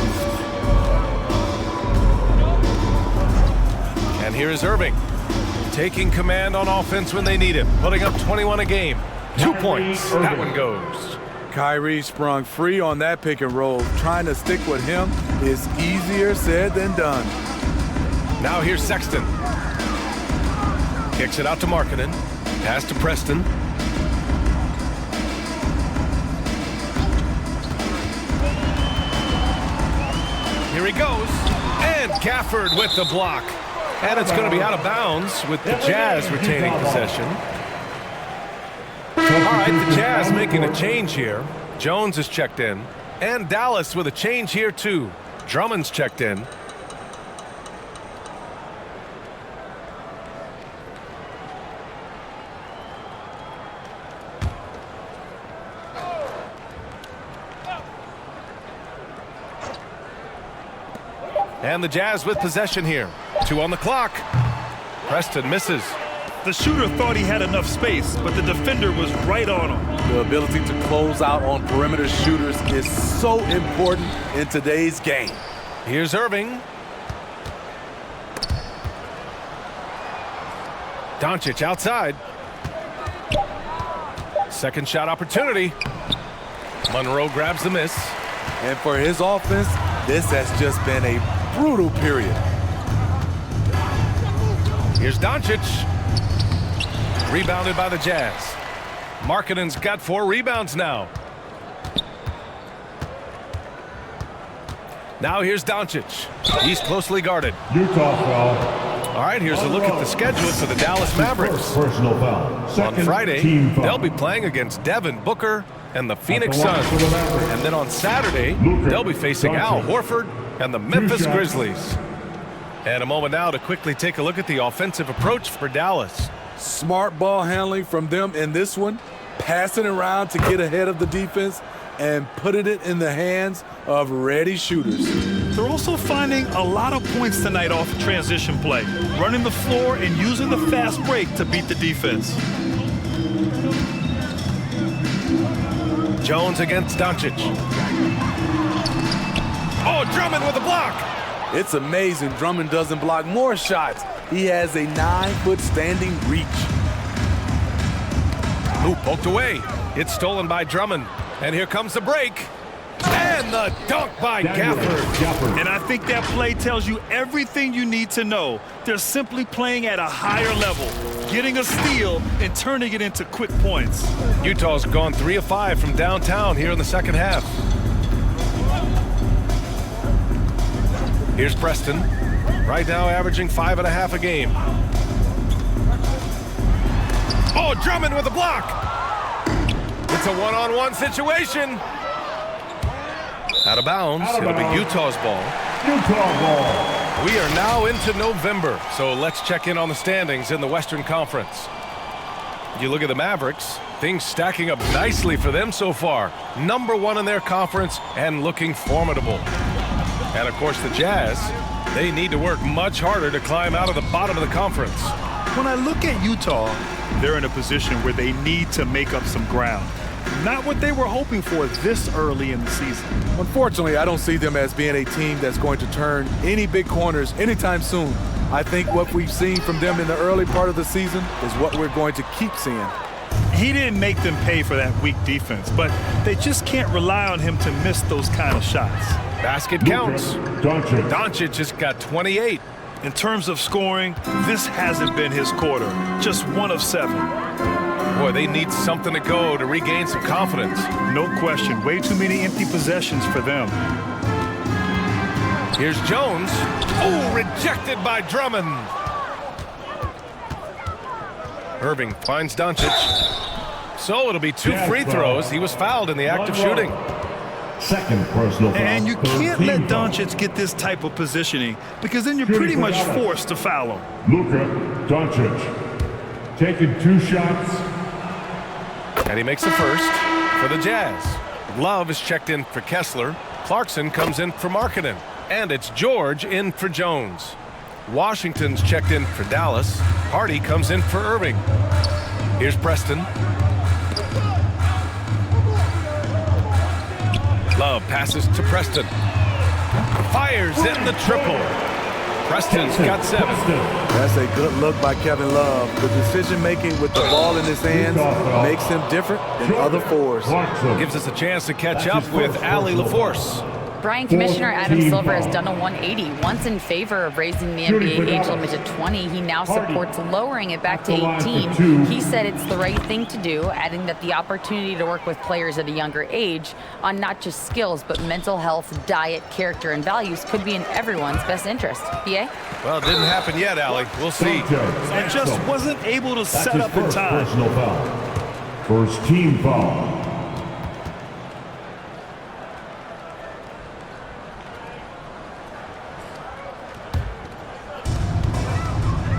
And here is Irving, taking command on offense when they need him, putting up 21 a game. 2 points. That one goes. Kyrie sprung free on that pick and roll. Trying to stick with him is easier said than done. Now here's Sexton. Kicks it out to Markkanen. Pass to Preston. Here he goes. And Gafford with the block. And it's going to be out of bounds with the Jazz retaining possession. All right, the Jazz making a change here. Jones is checked in. And Dallas with a change here, too. Drummond's checked in. And the Jazz with possession here. 2 on the clock. Preston misses. The shooter thought he had enough space, but the defender was right on him. The ability to close out on perimeter shooters is so important in today's game. Here's Irving. Doncic outside. Second shot opportunity. Monroe grabs the miss. And for his offense, this has just been a brutal period. Here's Doncic. Rebounded by the Jazz. Markkanen's got 4 rebounds now. Now here's Doncic. He's closely guarded. Utah foul. All right, here's a look at the schedule for the Dallas Mavericks. Personal foul. On Friday, they'll be playing against Devin Booker and the Phoenix Suns. And then on Saturday, they'll be facing Al Horford and the Memphis Grizzlies. And a moment now to quickly take a look at the offensive approach for Dallas. Smart ball handling from them in this one, passing around to get ahead of the defense and putting it in the hands of ready shooters. They're also finding a lot of points tonight off transition play, running the floor and using the fast break to beat the defense. Jones against Doncic. Oh, Drummond with a block. It's amazing Drummond doesn't block more shots. He has a 9-foot standing reach. Ooh, poked away. It's stolen by Drummond. And here comes the break. And the dunk by Gafford. And I think that play tells you everything you need to know. They're simply playing at a higher level, getting a steal and turning it into quick points. Utah's gone 3 of 5 from downtown here in the second half. Here's Preston, right now averaging 5.5 a game. Oh, Drummond with a block. It's a one-on-one situation. Out of bounds. It'll be Utah's ball. Utah ball. We are now into November, so let's check in on the standings in the Western Conference. You look at the Mavericks, things stacking up nicely for them so far. #1 in their conference and looking formidable. And of course the Jazz, they need to work much harder to climb out of the bottom of the conference. When I look at Utah, they're in a position where they need to make up some ground. Not what they were hoping for this early in the season. Unfortunately, I don't see them as being a team that's going to turn any big corners anytime soon. I think what we've seen from them in the early part of the season is what we're going to keep seeing. He didn't make them pay for that weak defense, but they just can't rely on him to miss those kind of shots. Basket counts. Doncic just got 28. In terms of scoring, this hasn't been his quarter. Just 1 of 7. Boy, they need something to go to regain some confidence. No question. Way too many empty possessions for them. Here's Jones. Oh, rejected by Drummond. Irving finds Doncic. So it'll be 2 free throws. He was fouled in the act of shooting. Second personal foul. And you can't let Doncic get this type of positioning because then you're pretty much forced to foul him. Luka Doncic taking 2 shots. And he makes the first for the Jazz. Love is checked in for Kessler. Clarkson comes in for Markkanen. And it's George in for Jones. Washington's checked in for Dallas. Hardy comes in for Irving. Here's Preston. Love passes to Preston. Fires in the triple. Preston's got 7. That's a good look by Kevin Love. The decision-making with the ball in his hands makes him different than other fours. Gives us a chance to catch up with Allie LaForce. Brian, Commissioner Adam Silver has done a 180, once in favor of raising the NBA age limit to 20. He now supports lowering it back to 18. He said it's the right thing to do, adding that the opportunity to work with players at a younger age on not just skills, but mental health, diet, character, and values could be in everyone's best interest. PA? Well, it didn't happen yet, Allie. We'll see. And just wasn't able to set up in time. Personal foul. First team foul.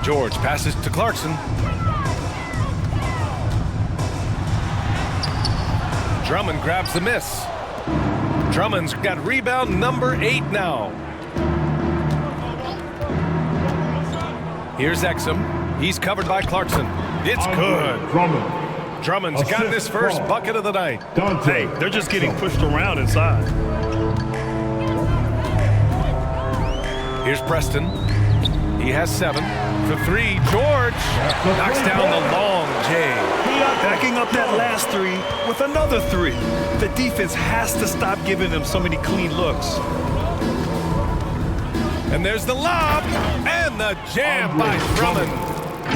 George passes to Clarkson. Drummond grabs the miss. Drummond's got rebound #8 now. Here's Exum. He's covered by Clarkson. It's good. Drummond's got his first bucket of the night. Hey, they're just getting pushed around inside. Here's Preston. He has 7 for 3. George knocks down the long J. Backing up that last 3 with another 3. The defense has to stop giving them so many clean looks. And there's the lob and the jam by Drummond.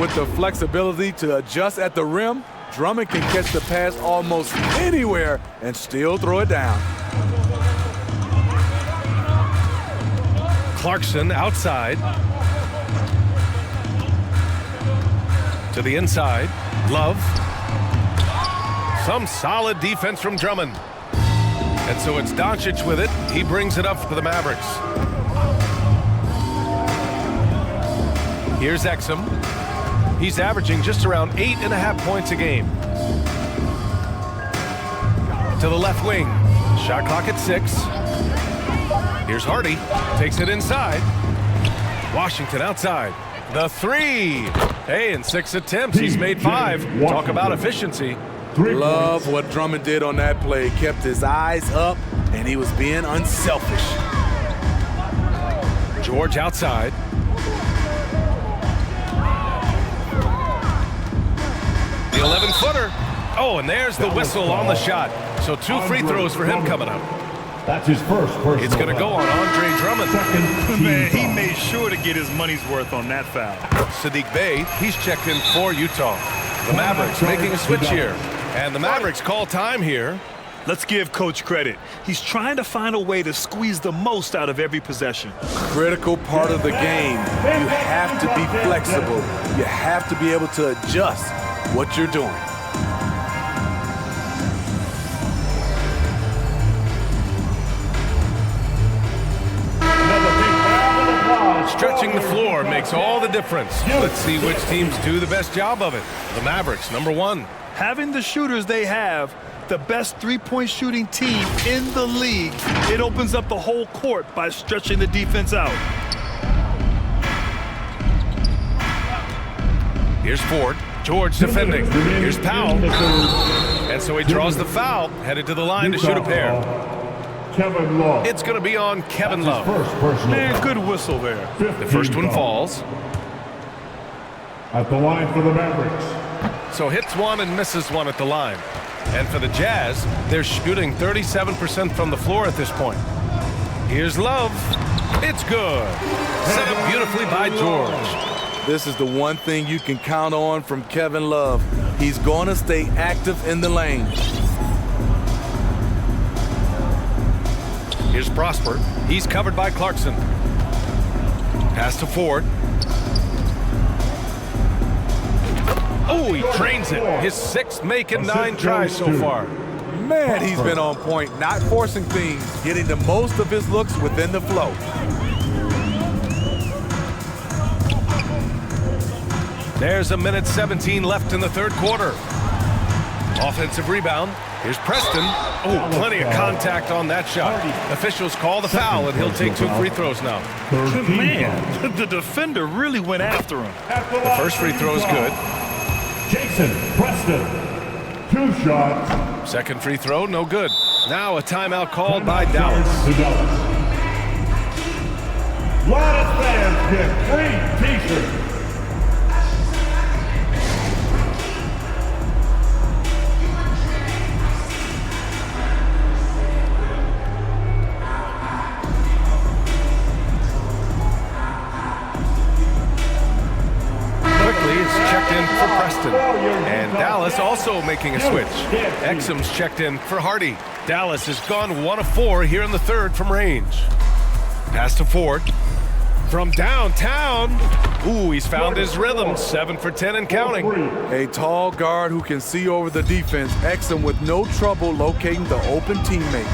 With the flexibility to adjust at the rim, Drummond can catch the pass almost anywhere and still throw it down. Clarkson outside. To the inside. Love. Some solid defense from Drummond. And so it's Doncic with it. He brings it up for the Mavericks. Here's Exum. He's averaging just around 8.5 points a game. To the left wing. Shot clock at 6. Here's Hardy. Takes it inside. Washington outside. The 3. Hey, in 6 attempts, he's made 5. Talk about efficiency. Love what Drummond did on that play. Kept his eyes up, and he was being unselfish. George outside. The 11-footer. Oh, and there's the whistle on the shot. So 2 free throws for him coming up. That's his first personal. It's going to go on Andre Drummond. Man, he made sure to get his money's worth on that foul. Sadiq Bey, he's checked in for Utah. The Mavericks making a switch here. And the Mavericks call time here. Let's give Coach credit. He's trying to find a way to squeeze the most out of every possession. Critical part of the game. You have to be flexible. You have to be able to adjust what you're doing. Stretching the floor makes all the difference. Let's see which teams do the best job of it. The Mavericks, number 1. Having the shooters they have, the best three-point shooting team in the league, it opens up the whole court by stretching the defense out. Here's Ford. George defending. Here's Powell. And so he draws the foul, headed to the line to shoot a pair. Kevin Love. It's going to be on Kevin Love. Man, good whistle there. The first one falls. At the line for the Mavericks. So hits one and misses one at the line. And for the Jazz, they're shooting 37% from the floor at this point. Here's Love. It's good. Set up beautifully by George. This is the one thing you can count on from Kevin Love. He's going to stay active in the lane. Here's Prosper. He's covered by Clarkson. Pass to Ford. Oh, he trains it. His 6th make and 9 tries so far. Man, he's been on point, not forcing things, getting the most of his looks within the flow. There's 1:17 left in the third quarter. Offensive rebound. Here's Preston. Oh, plenty of contact on that shot. Officials call the foul, and he'll take 2 free throws now. Man, the defender really went after him. The first free throw is good. Jason Preston. 2 shots. Second free throw, no good. Now a timeout called by Dallas. Lot of fans get free t-shirts. Checked in for Preston. And Dallas also making a switch. Exum's checked in for Hardy. Dallas has gone 1 of 4 here in the third from range. Pass to Ford. From downtown. Ooh, he's found his rhythm. 7 for 10 and counting. A tall guard who can see over the defense. Exum with no trouble locating the open teammate.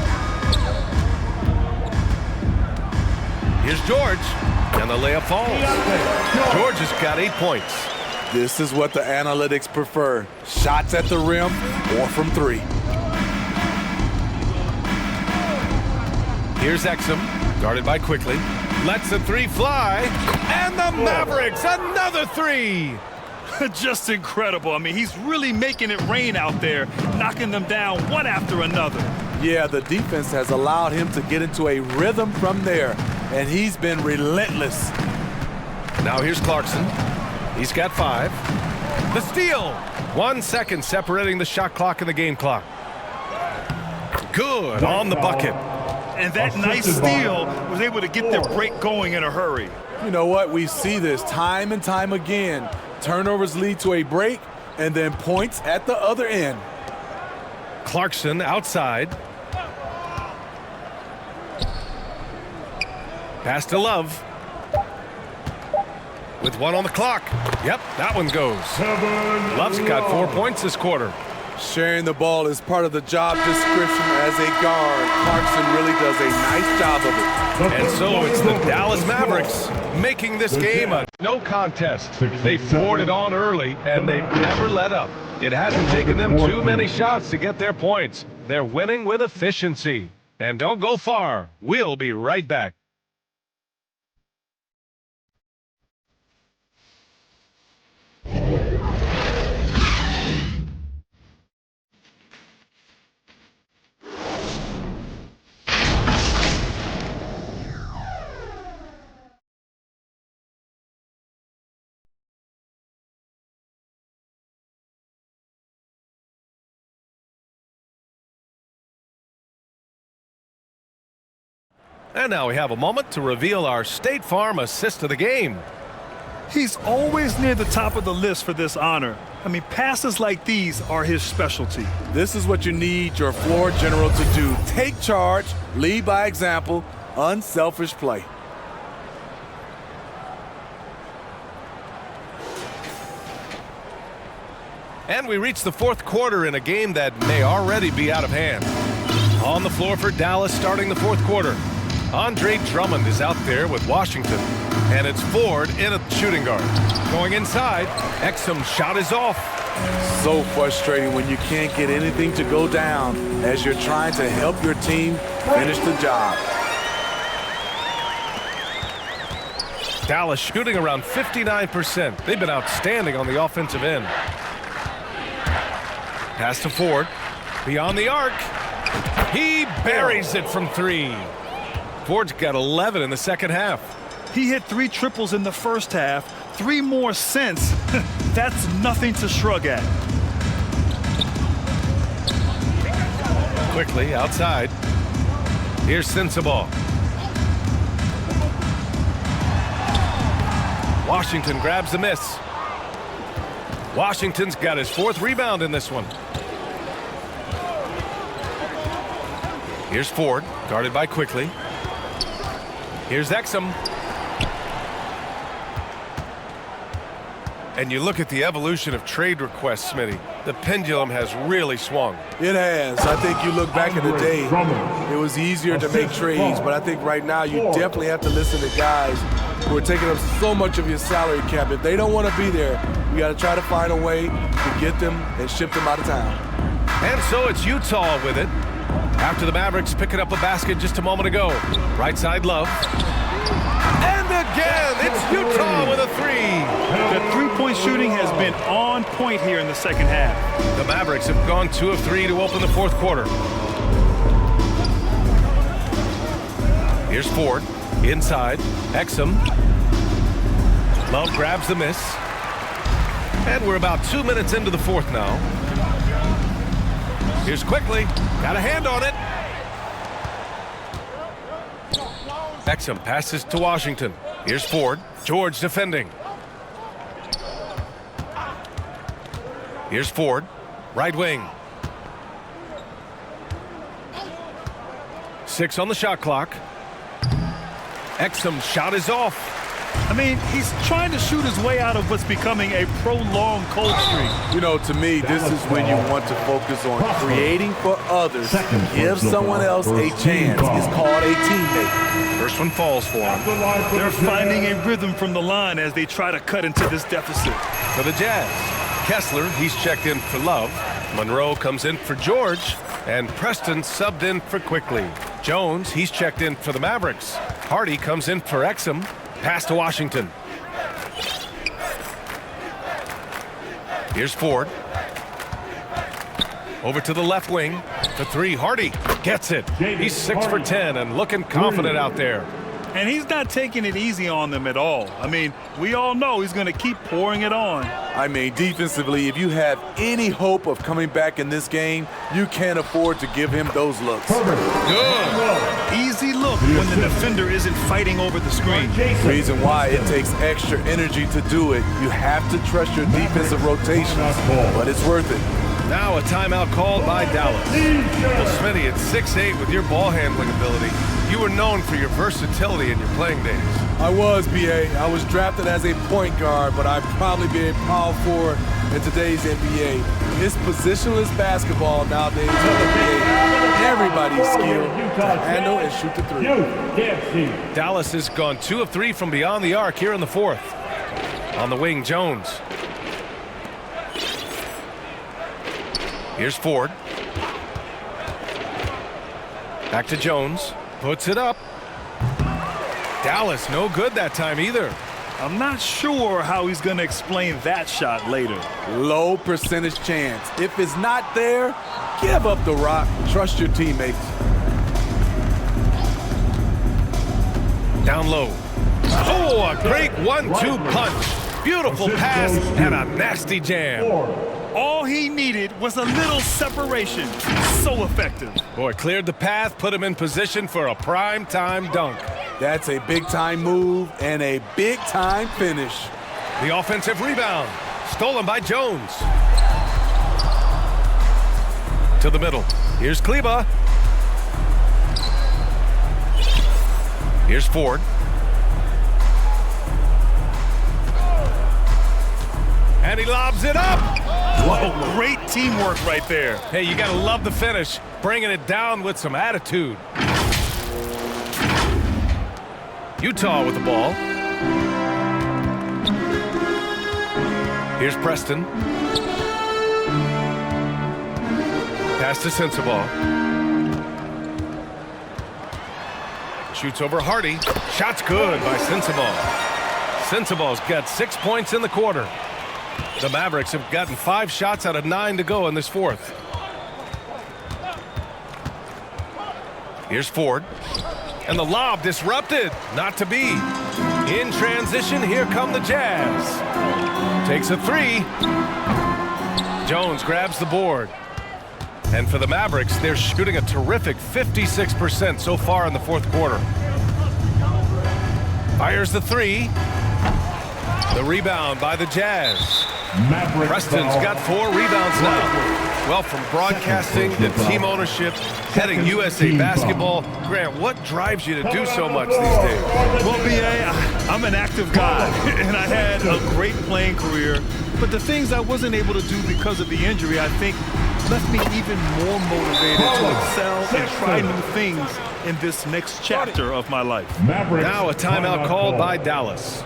Here's George. And the layup falls. George has got 8 points. This is what the analytics prefer. Shots at the rim or from 3. Here's Exum, guarded by Quickly. Lets the 3 fly. And the Mavericks, another 3. Just incredible. I mean, he's really making it rain out there, knocking them down one after another. Yeah, the defense has allowed him to get into a rhythm from there, and he's been relentless. Now here's Clarkson. He's got 5. The steal. 1 second separating the shot clock and the game clock. Good on the bucket. And that nice steal was able to get their break going in a hurry. You know what? We see this time and time again. Turnovers lead to a break and then points at the other end. Clarkson outside. Pass to Love. With 1 on the clock. Yep, that one goes. Love's got 4 points this quarter. Sharing the ball is part of the job description as a guard. Clarkson really does a nice job of it. And so it's the Dallas Mavericks making this game a no contest. They poured it on early, and they've never let up. It hasn't taken them too many shots to get their points. They're winning with efficiency. And don't go far. We'll be right back. And now we have a moment to reveal our State Farm assist of the game. He's always near the top of the list for this honor. I mean, passes like these are his specialty. This is what you need your floor general to do. Take charge, lead by example, unselfish play. And we reach the fourth quarter in a game that may already be out of hand. On the floor for Dallas starting the fourth quarter. Andre Drummond is out there with Washington. And it's Ford in a shooting guard. Going inside, Exum's shot is off. So frustrating when you can't get anything to go down as you're trying to help your team finish the job. Dallas shooting around 59%. They've been outstanding on the offensive end. Pass to Ford. Beyond the arc. He buries it from 3. Ford's got 11 in the second half. He hit 3 triples in the first half, 3 more since. That's nothing to shrug at. Quickly outside. Here's Sensabaugh. Washington grabs the miss. Washington's got his 4th rebound in this one. Here's Ford, guarded by Quickly. Here's Exum. And you look at the evolution of trade requests, Smitty. The pendulum has really swung. It has. I think you look back in the day, it was easier to make trades, but I think right now you definitely have to listen to guys who are taking up so much of your salary cap. If they don't want to be there, you got to try to find a way to get them and ship them out of town. And so it's Utah with it. After the Mavericks picking up a basket just a moment ago. Right side, Love. And again, it's Utah with a 3. The three-point shooting has been on point here in the second half. The Mavericks have gone 2 of 3 to open the 4th quarter. Here's Ford. Inside. Exum. Love grabs the miss. And we're about 2 minutes into the 4th now. Here's Quickly. Got a hand on it. Exum passes to Washington. Here's Ford. George defending. Here's Ford. Right wing. 6 on the shot clock. Exum's shot is off. I mean, he's trying to shoot his way out of what's becoming a prolonged cold streak. You know, to me, this is when you want to focus on creating for others. Give someone else a chance. It's called a teammate. First one falls for him. They're finding a rhythm from the line as they try to cut into this deficit. For the Jazz, Kessler, he's checked in for Love. Monroe comes in for George. And Preston subbed in for Quickly. Jones, he's checked in for the Mavericks. Hardy comes in for Exum. Pass to Washington. Here's Ford. Over to the left wing. The 3, Hardy gets it. He's 6 for 10 and looking confident out there. And he's not taking it easy on them at all. I mean, we all know he's going to keep pouring it on. I mean, defensively, if you have any hope of coming back in this game, you can't afford to give him those looks. Good. Easy look when the defender isn't fighting over the screen. Reason why it takes extra energy to do it. You have to trust your defensive rotations, but it's worth it. Now a timeout called by Dallas. Well, Smitty, at 6'8" with your ball handling ability, you were known for your versatility in your playing days. I was, B.A. I was drafted as a point guard, but I'd probably be a power forward in today's NBA. It's positionless basketball nowadays in the NBA. Everybody's skilled to handle and shoot the 3. Dallas has gone 2 of 3 from beyond the arc here in the 4th. On the wing, Jones. Here's Ford. Back to Jones. Puts it up. Dallas no good that time either. I'm not sure how he's going to explain that shot later. Low percentage chance. If it's not there, give up the rock. Trust your teammates. Down low. Oh, a great 1-2 punch. Beautiful pass and a nasty jam. All he needed was a little separation. So effective. Boy, cleared the path, put him in position for a prime-time dunk. That's a big-time move and a big-time finish. The offensive rebound. Stolen by Jones. To the middle. Here's Kleba. Here's Ford. And he lobs it up. Whoa, great teamwork right there. Hey, you got to love the finish. Bringing it down with some attitude. Utah with the ball. Here's Preston. Pass to Sensabaugh. Shoots over Hardy. Shot's good by Sensabaugh. Sensabaugh's got 6 points in the quarter. The Mavericks have gotten 5 shots out of 9 to go in this fourth. Here's Ford. And the lob disrupted. Not to be. In transition, here come the Jazz. Takes a 3. Jones grabs the board. And for the Mavericks, they're shooting a terrific 56% so far in the fourth quarter. Fires the 3. The rebound by the Jazz. Preston's got 4 rebounds now. Well, from broadcasting to team ownership, heading USA basketball, Grant, what drives you to do so much these days? Well, B.A., I'm an active guy, and I had a great playing career. But the things I wasn't able to do because of the injury, I think, left me even more motivated to excel and try new things in this next chapter of my life. Now a timeout called by Dallas.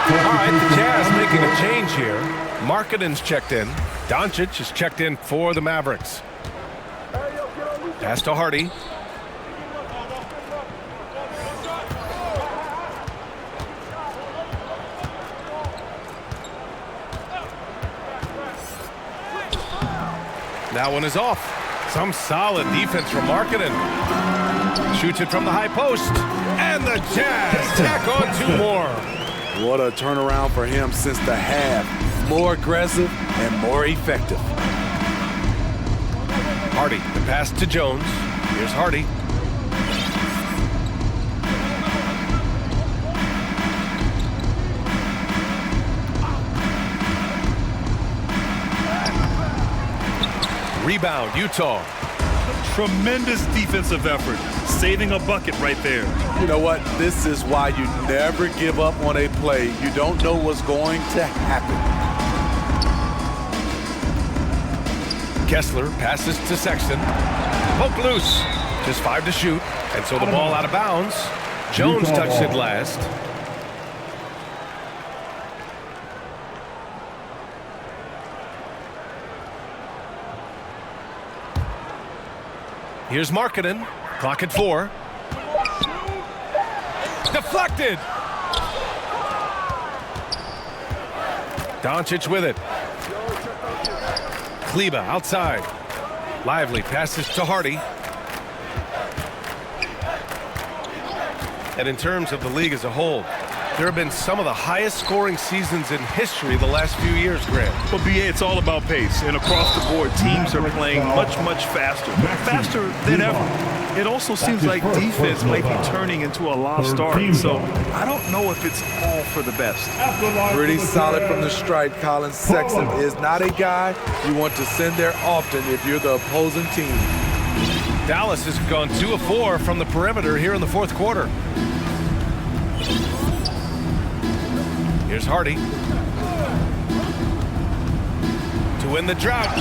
All right, the Jazz making a change here. Markkanen's checked in. Doncic is checked in for the Mavericks. Pass to Hardy. That one is off. Some solid defense from Markkanen. Shoots it from the high post. And the Jazz tack on 2 more. What a turnaround for him since the half. More aggressive and more effective. Hardy, the pass to Jones. Here's Hardy. Rebound, Utah. Tremendous defensive effort, saving a bucket right there. You know what? This is why you never give up on a play. You don't know what's going to happen. Kessler passes to Sexton. Poke loose. Just 5 to shoot. And so the ball out of bounds. Jones touched it last. Here's Markkanen. Clock at 4. Deflected. Doncic with it. Kleber outside. Lively passes to Hardy. And in terms of the league as a whole, there have been some of the highest scoring seasons in history the last few years, Grant. Well, B.A., it's all about pace. And across the board, teams are playing much, much faster. Faster than ever. It also seems like defense might be turning into a lost start. So I don't know if it's all for the best. Pretty solid from the stripe. Colin Sexton is not a guy you want to send there often if you're the opposing team. Dallas has gone 2 of 4 from the perimeter here in the fourth quarter. Here's Hardy. To win the drought.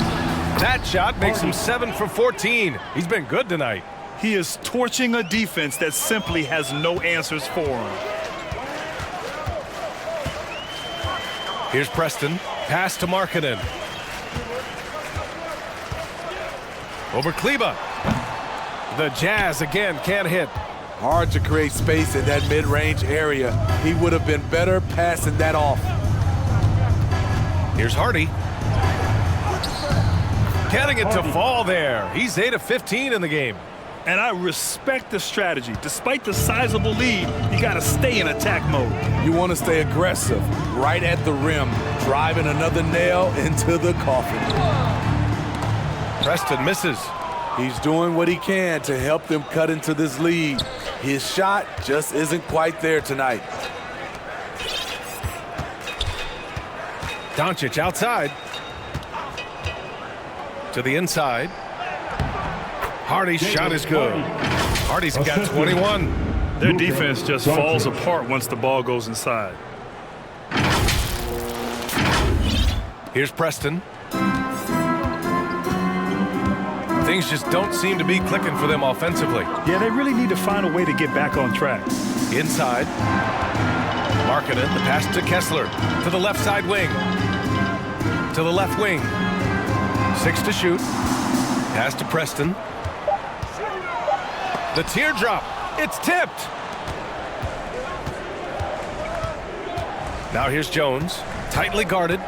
That shot makes him 7 for 14. He's been good tonight. He is torching a defense that simply has no answers for him. Here's Preston. Pass to Markkanen. Over Kleber. The Jazz again can't hit. Hard to create space in that mid-range area. He would have been better passing that off. Here's Hardy. Getting it to fall there. He's 8 of 15 in the game. And I respect the strategy. Despite the sizable lead, you got to stay in attack mode. You want to stay aggressive, right at the rim, driving another nail into the coffin. Preston misses. He's doing what he can to help them cut into this lead. His shot just isn't quite there tonight. Doncic outside. To the inside. Hardy's shot is good. Hardy's got 21. Their defense just falls apart once the ball goes inside. Here's Preston. Things just don't seem to be clicking for them offensively. Yeah, they really need to find a way to get back on track. Inside. Markkanen, the pass to Kessler. To the left side wing. To the left wing. 6 to shoot. Pass to Preston. The teardrop. It's tipped. Now here's Jones. Tightly guarded.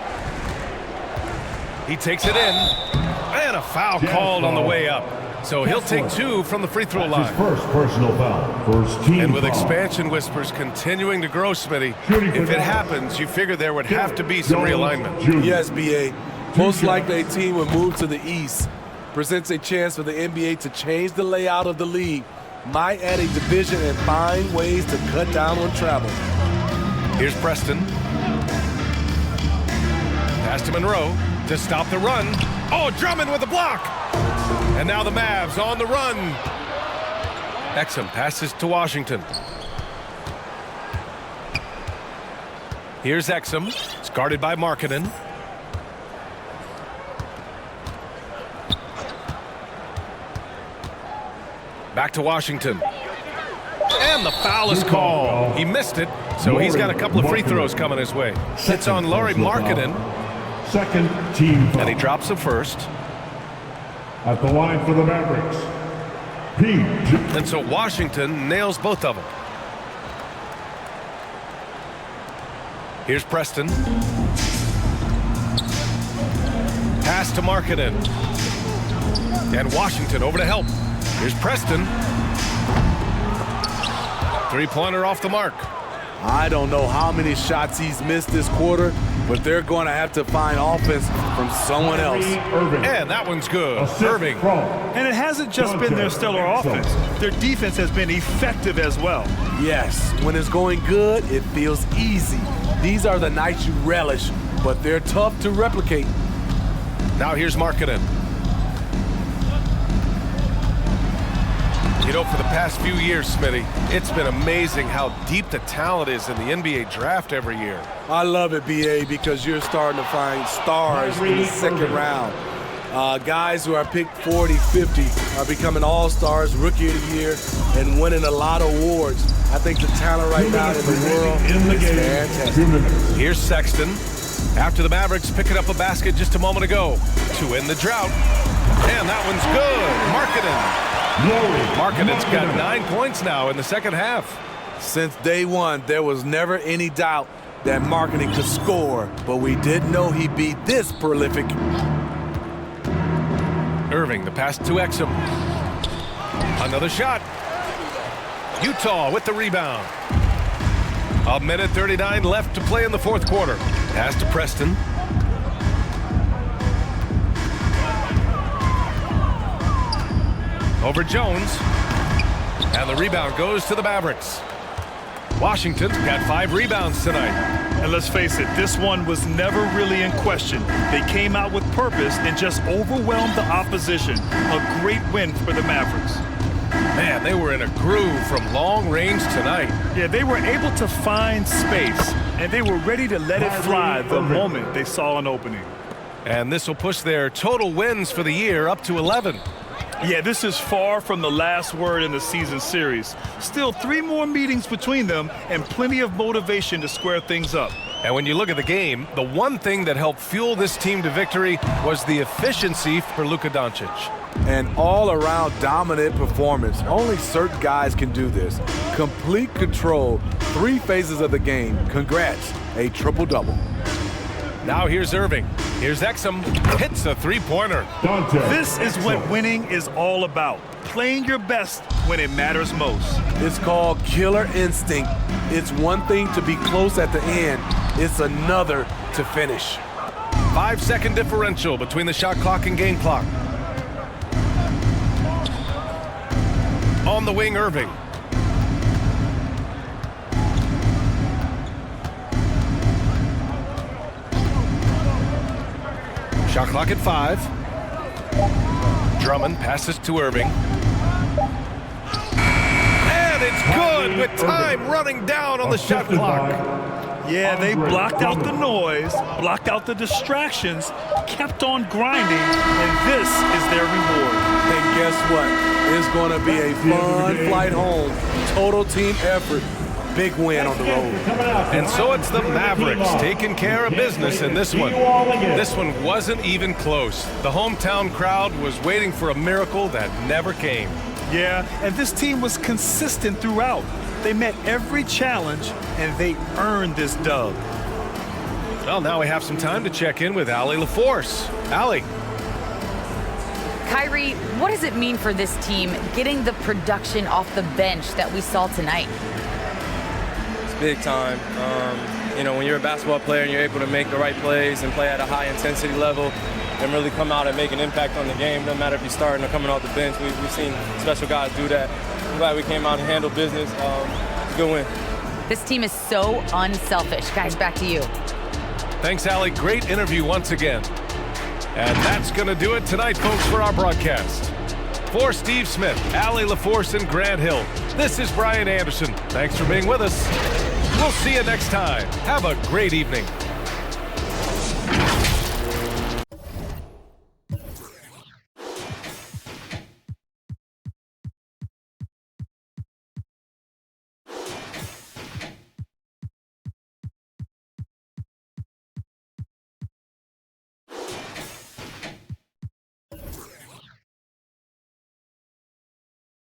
He takes it in. And a foul called on the way up. So he'll take 2 from the free throw line. His first personal foul. First team And with foul. expansion whispers continuing to grow, Smitty, if it happens, you figure there would have to be some realignment. Yes, B.A. Most likely a team would move to the east. Presents a chance for the NBA to change the layout of the league. Might add a division and find ways to cut down on travel. Here's Preston. Pass to Monroe to stop the run. Oh, Drummond with the block. And now the Mavs on the run. Exum passes to Washington. Here's Exum. It's guarded by Markkanen. Back to Washington. And the foul is called. He missed it, so he's got a couple of free throws coming his way. It's on Lauri Markkanen. Second team foul. And he drops the first. At the line for the Mavericks, Pete. And so Washington nails both of them. Here's Preston. Pass to Markkanen. And Washington over to help. Here's Preston. Three-pointer off the mark. I don't know how many shots he's missed this quarter, but they're going to have to find offense from someone else. And that one's good. Irving. And it hasn't just been their stellar offense. Their defense has been effective as well. Yes, when it's going good, it feels easy. These are the nights you relish, but they're tough to replicate. Now here's Markkanen. You know, for the past few years, Smitty, it's been amazing how deep the talent is in the NBA draft every year. I love it, B.A., because you're starting to find stars in the second round. Guys who are picked 40, 50 are becoming all-stars, rookie of the year, and winning a lot of awards. I think the talent right now in the world is fantastic. Here's Sexton. After the Mavericks picking up a basket just a moment ago to end the drought. And that one's good. Markkanen. Markkanen's got 9 points now in the second half. Since day one, there was never any doubt that Markkanen could score, but we didn't know he'd be this prolific. Irving, the pass to Exum. Another shot. Utah with the rebound. 1:39 left to play in the fourth quarter. Pass to Preston. Over Jones. And the rebound goes to the Mavericks. Washington's got 5 rebounds tonight. And let's face it, this one was never really in question. They came out with purpose and just overwhelmed the opposition. A great win for the Mavericks. Man, they were in a groove from long range tonight. Yeah, they were able to find space, and they were ready to let it fly the moment they saw an opening. And this will push their total wins for the year up to 11. Yeah, this is far from the last word in the season series. Still 3 more meetings between them and plenty of motivation to square things up. And when you look at the game, the one thing that helped fuel this team to victory was the efficiency for Luka Doncic. An all-around dominant performance. Only certain guys can do this. Complete control, 3 phases of the game. Congrats, a triple-double. Now here's Irving. Here's Exum. Hits a 3-pointer. This is what winning is all about. Playing your best when it matters most. It's called killer instinct. It's one thing to be close at the end. It's another to finish. 5-second differential between the shot clock and game clock. On the wing, Irving. Shot clock at 5. Drummond passes to Irving. And it's good with time running down on the shot clock. Yeah, they blocked out the noise, blocked out the distractions, kept on grinding, and this is their reward. And guess what? It's going to be a fun flight home. Total team effort. Big win on the road. And so it's the Mavericks taking care of business in this one. This one wasn't even close. The hometown crowd was waiting for a miracle that never came. Yeah, and this team was consistent throughout. They met every challenge, and they earned this dub. Well, now we have some time to check in with Allie LaForce. Allie. Kyrie, what does it mean for this team getting the production off the bench that we saw tonight? It's big time. You know, when you're a basketball player and you're able to make the right plays and play at a high intensity level and really come out and make an impact on the game, no matter if you're starting or coming off the bench, we've seen special guys do that. I'm glad we came out and handled business. It's a good win. This team is so unselfish. Guys, back to you. Thanks, Allie. Great interview once again. And that's going to do it tonight, folks, for our broadcast. For Steve Smith, Allie LaForce, and Grant Hill, this is Brian Anderson. Thanks for being with us. We'll see you next time. Have a great evening.